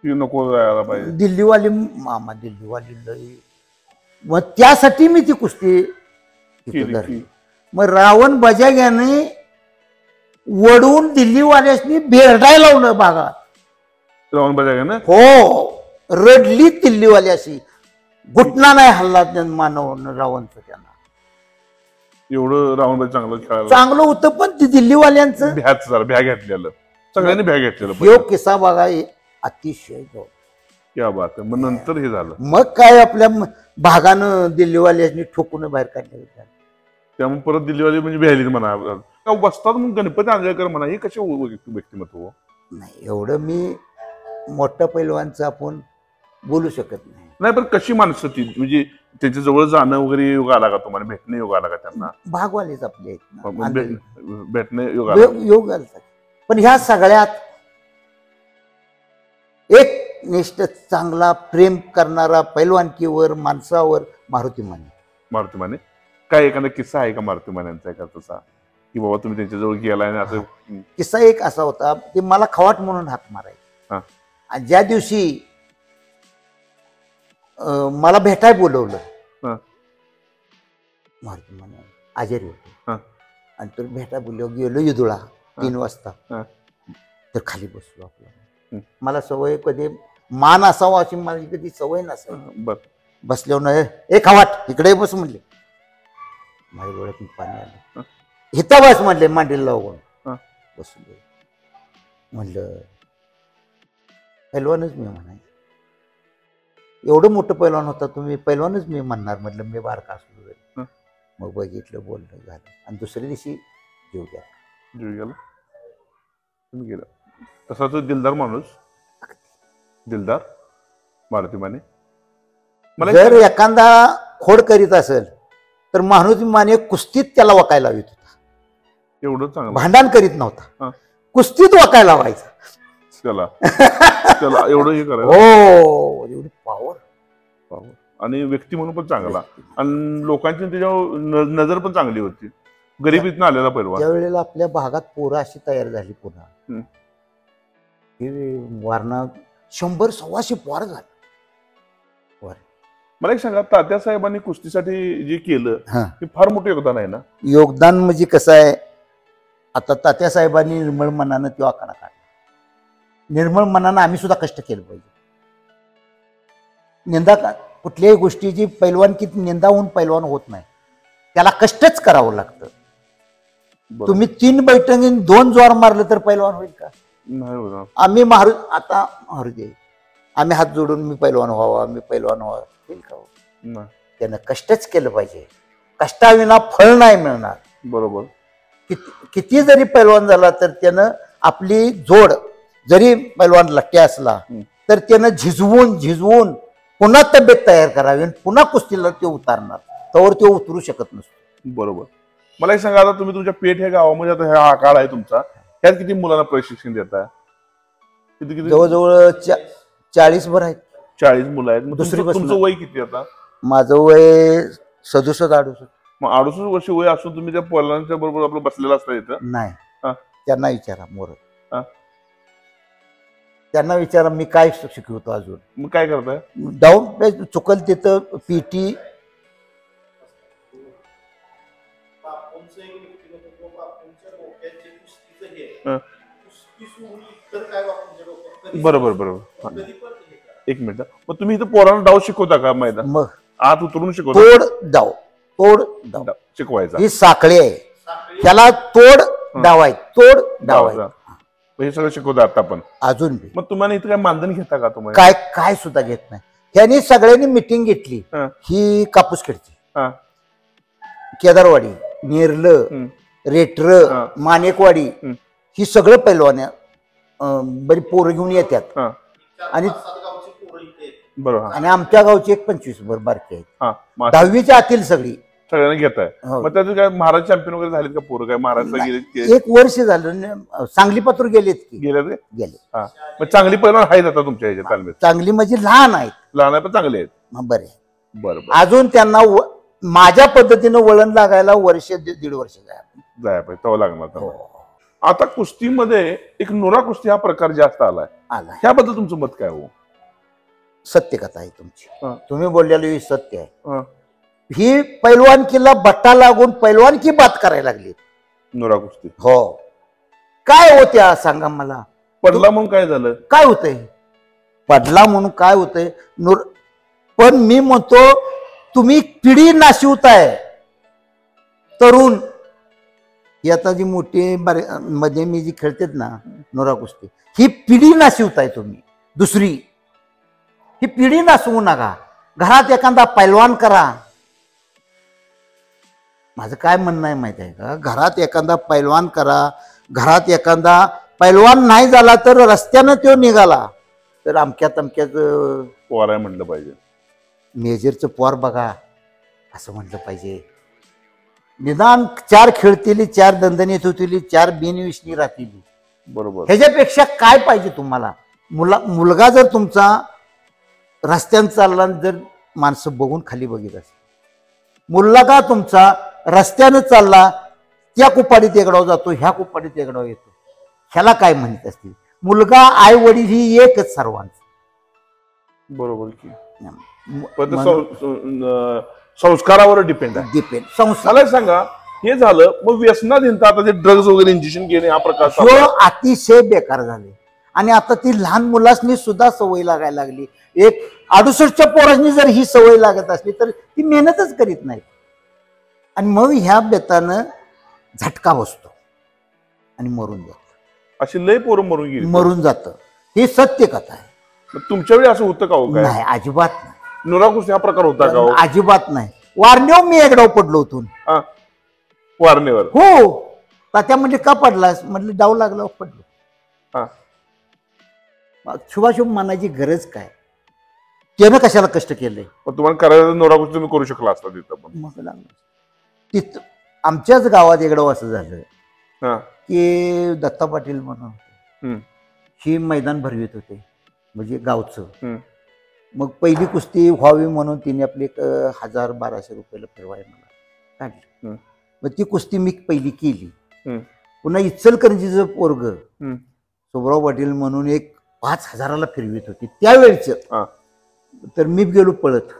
नको जायला पाहिजे दिल्लीवाली, मामा दिल्लीवाली लई. मग त्यासाठी मी ती कुस्ती धरली. मग रावण बजाग्याने वडून दिल्लीवाल्यासनी भेरडायला लावलं भागात. रावण बजाग्याने हो, रडली दिल्लीवाल्याशी. घुटना नाही हल्ला मानव रावणचं. त्यांना एवढं रावण चांगलं खेळायला चांगलं होतं, पण ते दिल्लीवाल्यांचं भ्या घेतलेलं, सगळ्यांनी भ्या घेतलेलं. योग किस्सा बघा अतिशय. क्या बात आहे. मग नंतर हे झालं, मग काय आपल्या भागानं दिल्लीवाल्यांनी ठोकून बाहेर काढले. त्यामुळे परत दिल्लीवाली म्हणजे भ्यायली म्हणा बसतात. मग गणपती आंधळेकर म्हणा हे कसे व्यक्तिमत्व नाही, एवढं मी मोठ्या पैलवानचं आपण बोलू शकत नाही. नाही, पण कशी माणसं ती, म्हणजे त्यांच्या जवळ जाणं वगैरे योग आला का तुम्हाला, भेटणं योग आला का त्यांना? भागवालेच आपले भेटणं योग आला. पण ह्या सगळ्यात एक निष्ठ चांगला प्रेम करणारा पैलवानकीवर माणसावर मारुती माने. मारुती माने काय एखादा किस्सा आहे का मारुती मानेंचा एका तसा, की बाबा तुम्ही त्यांच्याजवळ गेला आणि असं? किस्सा एक असा होता, ते मला खवाट म्हणून हाक मारायचा. आणि ज्या दिवशी मला भेटाय बोलवलं मारुती माने आजारी होतो, आणि तो भेटाय बोलवलं, गेलो युदुळा 3 वाजता. तर खाली बसलो. आपलं मला सवय कधी मान असावा अशी माझी कधी सवय नसावी. बसल्यावर एक खवाट इकडे बस म्हणले. माझ्या डोळ्यातून पाणी आलं. हिता बस म्हणले, मांडीला लावून बसलो. म्हणलं पैलवानच मी म्हणायचं. एवढं मोठं पैलवान होता तुम्ही, पैलवानच मी म्हणणार. म्हटलं मी बारका असलो तरी. मग बघितलं, बोलणं झालं, आणि दुसऱ्या दिवशी जीव गेला. तुम्ही गेला तसा तो दिलदार माणूस, दिलदार मारुती माने. जर एखादा खोड करीत असेल तर मारुती माने कुस्तीत त्याला वाकायला लावित होता. एवढं चांगलं भांडण करीत नव्हता, कुस्तीत वाकायला लावायचा त्याला. त्याला एवढं हे करायचं. हो, एवढी पावर. आणि व्यक्ती म्हणून पण चांगला, आणि लोकांची त्याच्यावर नजर पण चांगली होती. गरिबीतनं आलेला पैलवान. त्यावेळेला आपल्या भागात पोरं अशी तयार झाली पुन्हा, वारणा 100-125 पोरं झाली. मला एक सांगा, तात्या साहेबांनी कुस्तीसाठी जे केलं ते फार मोठं योगदान आहे ना? योगदान म्हणजे कसं आहे, आता तात्या साहेबांनी निर्मळ मनानं तो आकडा काढला. निर्मळ मनानं आम्ही सुद्धा कष्ट केलं पाहिजे. निंदा कुठल्याही गोष्टीची पैलवानकीत निंदा होऊन पैलवान होत नाही, त्याला कष्टच करावं लागतं. तुम्ही 3 बैठकीन 2 जोर मारलं तर पैलवान होईल का? नाही. आम्ही आता मारुती आम्ही हात जोडून मी पैलवान व्हावा, मी पैलवान व्हावा होईल का? त्यानं कष्टच केलं पाहिजे. कष्टाविना फळ नाही मिळणार. बरोबर. किती जरी पैलवान झाला तर त्यानं आपली जोड, जरी पैलवान लट्टे असला तर त्यानं झिजवून पुन्हा तब्येत तयार करावी, पुन्हा कुस्तीला ते उतारणार, तोवर ते उतरू शकत नसतो. बरोबर. मला एक सांगा, आता तुम्ही तुमच्या पेठ ह्या गावामध्ये, आता हा काळ आहे तुमचा, ह्यात किती मुलांना प्रशिक्षण देताय? किती? जवळजवळ 40 भर आहेत. 40 मुलं आहेत. तुमचं वय किती आता? माझं वय 67-68. मग 68 वर्ष वय असून तुम्ही त्या पैलवानांच्या बरोबर आपलं बसलेला असता इथं? नाही. त्यांना विचारा मोर, त्यांना विचारा मी काय शिकवतो अजून. मग काय करताय? डाऊन चुकल तिथं पीटी. बरोबर. एक मिनिट. मग तुम्ही इथं पोरांना डाव शिकवता का मैदान? मग आत उतरून शिकवता? तोड डाव शिकवायचा. ही साखळी आहे, त्याला तोड डाव आहे, तोड डाव आहे. हे सगळं शिकवतं आता पण अजून. मग तुम्हाला इथं काय मानधन घेता का तुम्ही? काय सुद्धा घेत नाही. त्यांनी सगळ्यांनी मिटिंग घेतली. ही कापूसखेडची, केदारवाडी, नेरलं, रेटर, माणेकवाडी, ही सगळं पैलवान बरी पोरं घेऊन येतात. आणि आमच्या गावची 25 भर बारकी आहेत, 10वीच्या आतील सगळ्यांना घेताय. मग त्याचं काय महाराज चॅम्पियन वगैरे झालेत का पोरं? काय महाराजला गेले? 1 वर्ष झालं. सांगली पात्र गेले. मग चांगली पैलवान आहेत आता तुमच्या ह्याच्या तालमीत? चांगली म्हणजे लहान आहेत, लहान आहे पण चांगले आहेत. बरं. अजून त्यांना माझ्या पद्धतीनं वळण लागायला 1-1.5 वर्ष जाया पाहिजे, तेव्हा लागणार. आता कुस्तीमध्ये एक नुरा कुस्ती हा प्रकार जास्त आलाय. ह्याबद्दल तुमचं मत काय हो? सत्य कथा आहे तुमची. तुम्ही बोललेलं सत्य आहे. ही पैलवानकीला बट्टा लागून पैलवानकी बात करायला लागली नुरा कुस्ती. हो. काय होत्या सांगा मला? पडला म्हणून काय झालं? काय होतंय? पडला म्हणून काय होतंय? पण मी म्हणतो तुम्ही पिढी नाशिवताय तरुण. ही आता जी मोठी मध्ये मी जी खेळतेत ना नोरा कुस्ती, ही पिढी नाशिवताय तुम्ही. दुसरी ही पिढी नासवू नका. घरात एखादा पैलवान करा. माझं काय म्हणणं आहे माहिती आहे का, घरात एखादा पैलवान करा. घरात एखादा पैलवान नाही झाला तर रस्त्यानं तो निघाला तर अमक्या तमक्याचं पोर आहे म्हटलं पाहिजे. मेजरचं पोर बघा असं म्हटलं पाहिजे. निदान 4 खेळतील, 4 दणदणीत होतील, 4 बिनविषणी राहतील. बरोबर. ह्याच्यापेक्षा काय पाहिजे तुम्हाला. मुलगा जर तुमचा रस्त्यानं चालला, जर माणसं बघून खाली बघित असेल, मुलगा तुमचा रस्त्यानं चालला, त्या कुपाडीत एगडाव जातो, ह्या कुपाडीत एगडाव येतो, ह्याला काय म्हणत असतील. मुलगा आई वडील ही एकच सर्वांचं. बरोबर की. संस्कारावर डिपेंड आहे. मला सांगा, हे झालं मग व्यसनाधीनता, आता ते ड्रग्ज वगैरे इंजेक्शन घेणे हा प्रकार अतिशय बेकार झाले. आणि आता ती लहान मुलांनी सुद्धा सवय लागायला लागली. एक 68च्या पोरांनी जर ही सवय लागत असली तर ती मेहनतच करीत नाही. आणि मग ह्या बेतानं झटका बसतो आणि मरून जातो. अशी लय पोरं मरून जातं. ही सत्य कथा आहे. तुमच्या वेळी असं होतं का हो? काय नाही, अजिबात नाही. नोरा कुस्ती हा प्रकार होता का? अजिबात नाही. वारणेवर मी एकडाव पडलो होतो. वारणेवर? हो. तात्या म्हणजे का पडलास म्हटलं, डाव लागला पडलो. शुभाशुभ मानायची गरज काय? त्यानं कशाला कष्ट केले? तुम्हाला करायचं नोरा कुस्ती तुम्ही करू शकला असता तिथं. पण मग तिथं आमच्याच गावात एकडाव असं झालं की दत्ता पाटील म्हणून ही मैदान भरवित होते, म्हणजे गावचं. मग पहिली कुस्ती व्हावी म्हणून तिने आपले 1000-1200 रुपयाला फिरवाय मला काढलं. मग ती कुस्ती मी पहिली केली. पुन्हा इचलकरंजीचं पोरग सुभराव पाटील म्हणून एक 5000ला फिरवित होती त्यावेळेच. तर मी गेलो पळत.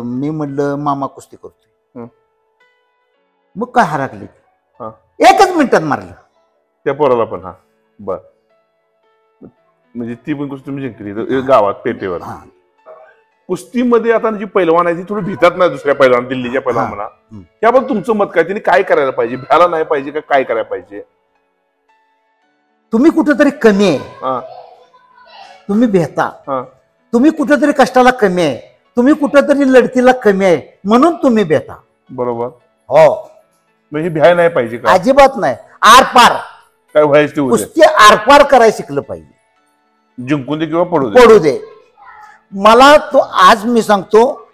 मी म्हटलं मामा कुस्ती करतोय. मग काय हरकली, 1च मिनिटात मारलं त्या पोराला पण. बर. म्हणजे ती पण कुस्ती तुम्ही जिंकली गावात पेटेवर. कुस्तीमध्ये आता जी पैलवान आहे ती थोडी भीतात नाही दुसऱ्या पैलवान, दिल्लीच्या पैलवान म्हणा, त्याबद्दल तुमचं मत काय? तिने काय करायला पाहिजे? भ्यायला नाही पाहिजे का काय करायला पाहिजे? तुम्ही कुठेतरी कमी आहे, तुम्ही भेता. तुम्ही कुठेतरी कष्टाला कमी आहे, तुम्ही कुठेतरी लढतीला कमी आहे, म्हणून तुम्ही भेता. बरोबर. हो. म्हणजे भ्याय नाही पाहिजे का? अजिबात नाही. आरपार काय व्हायचं, कुस्ती आरपार करायला शिकलं पाहिजे. जिंकून दे किंवा पडू दे. मला तो आज मी सांगतो,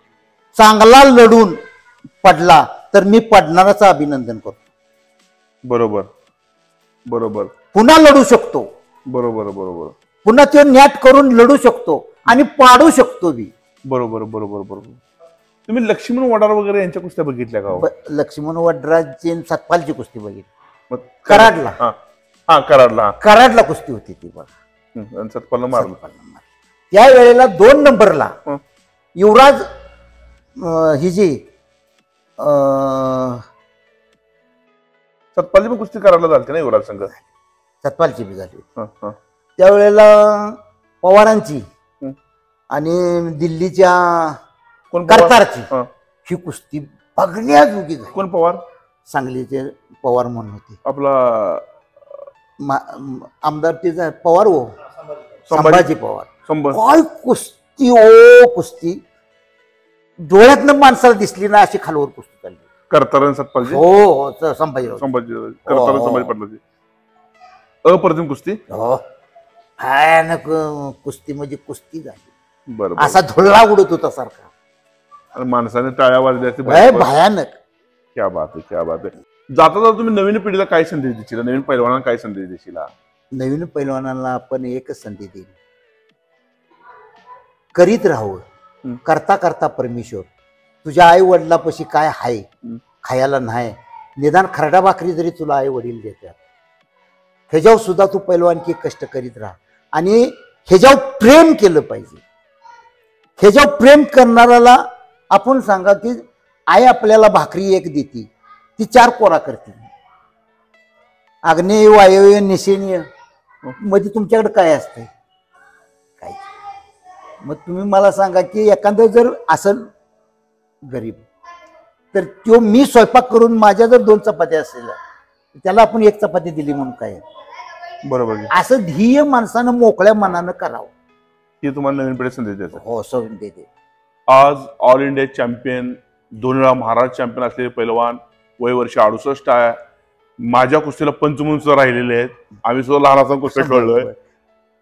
चांगला लढून पडला तर मी पडणाराचं अभिनंदन करतो. बरोबर बरोबर. पुन्हा लढू शकतो. बरोबर बरोबर. पुन्हा तो न्याट करून लढू शकतो आणि पाडू शकतो बी. बरोबर बरोबर बरोबर. तुम्ही लक्ष्मण वडार वगैरे यांच्या कुस्त्या बघितल्या का? लक्ष्मण वडराची सतपालची कुस्ती बघितली. कराडला. कराडला कुस्ती होती ती बघा. सतपाल मारलं. त्या वेळेला 2 नंबरला युवराज ही जी सतपालची पण कुस्ती करायला झाली ना युवराज संघ? सतपालची बी झाली. त्यावेळेला पवारांची आणि दिल्लीच्या करतारची ही कुस्ती बघण्याजोगी झाली. कोण पवार? सांगलीचे पवार म्हणून होते. आपला आमदार ते पवार हो, संभाजी पवार. काय कुस्ती ओ कुस्ती, डोळ्यातनं माणसाला दिसली ना अशी खालवर कुस्ती चालली. करतार सतपालजी. हो. संभाजी पाटलाची अप्रतिम कुस्ती. हो. भयानक कुस्ती म्हणजे कुस्ती झाली. बरोबर. असा धुळला उडत होता सारखा. माणसाने टाळ्या वाजल्या. भयानक. क्या बात आहे, क्या बात आहे. जाता जाता तुम्ही नवीन पिढीला काय संदेश देशील? नवीन पैलवानांना काय संदेश देशील? नवीन पैलवानांना आपण एकच संदेश देईल, करीत राहावं. करता करता परमेश्वर. तुझ्या आई वडिलापाशी काय आहे खायला नाही, निदान खरडा भाकरी जरी तुला आई वडील देतात, ह्याच्यावर सुद्धा तू पैलवानकी कष्ट करीत राहा. आणि ह्याच्यावर प्रेम केलं पाहिजे. ह्याच्यावर प्रेम करणाऱ्याला आपण सांगा की आई आपल्याला भाकरी एक देते, ती 4 पोरा करते. आग्नेय वायव्य निशेनीय मध्ये तुमच्याकडे काय असते? काय मग तुम्ही मला सांगा की एखादं जर असेल गरीब तर तो मी स्वयंपाक करून माझ्या जर 2 चपात्या असेल त्याला आपण 1 चपाती दिली म्हणून काय बरोबर असं ध्येय माणसानं मोकळ्या मनानं करावं ही तुम्हाला नवीन पिढी संधी देते. हो संधी देते. आज ऑल इंडिया चॅम्पियन 2 वेळा महाराष्ट्र चॅम्पियन असलेले पैलवान वय वर्ष 68 आहे. माझ्या कुस्तीला पंचमून राहिलेले आहेत. आम्ही सुद्धा लहान असताना कुस्ती खेळलोय.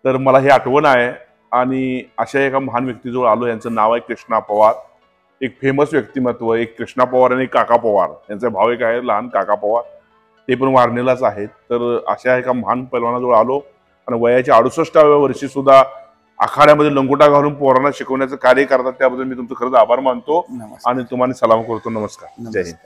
तर मला ही आठवण आहे आणि अशा एका महान व्यक्तीजवळ आलो. यांचं नाव आहे कृष्णा पवार. एक फेमस व्यक्तिमत्व. एक कृष्णा पवार आणि काका पवार यांचा भाव एक आहे लहान काका पवार. ते पण वारणेलाच आहेत. तर अशा एका महान पैलवानाजवळ आलो आणि वयाच्या 68व्या वर्षी सुद्धा आखाड्यामध्ये लंगोटा घालून पोरांना शिकवण्याचं कार्य करतात. त्याबद्दल मी तुमचं खरंच आभार मानतो आणि तुम्हाला सलाम करतो. नमस्कार. जय हिंद.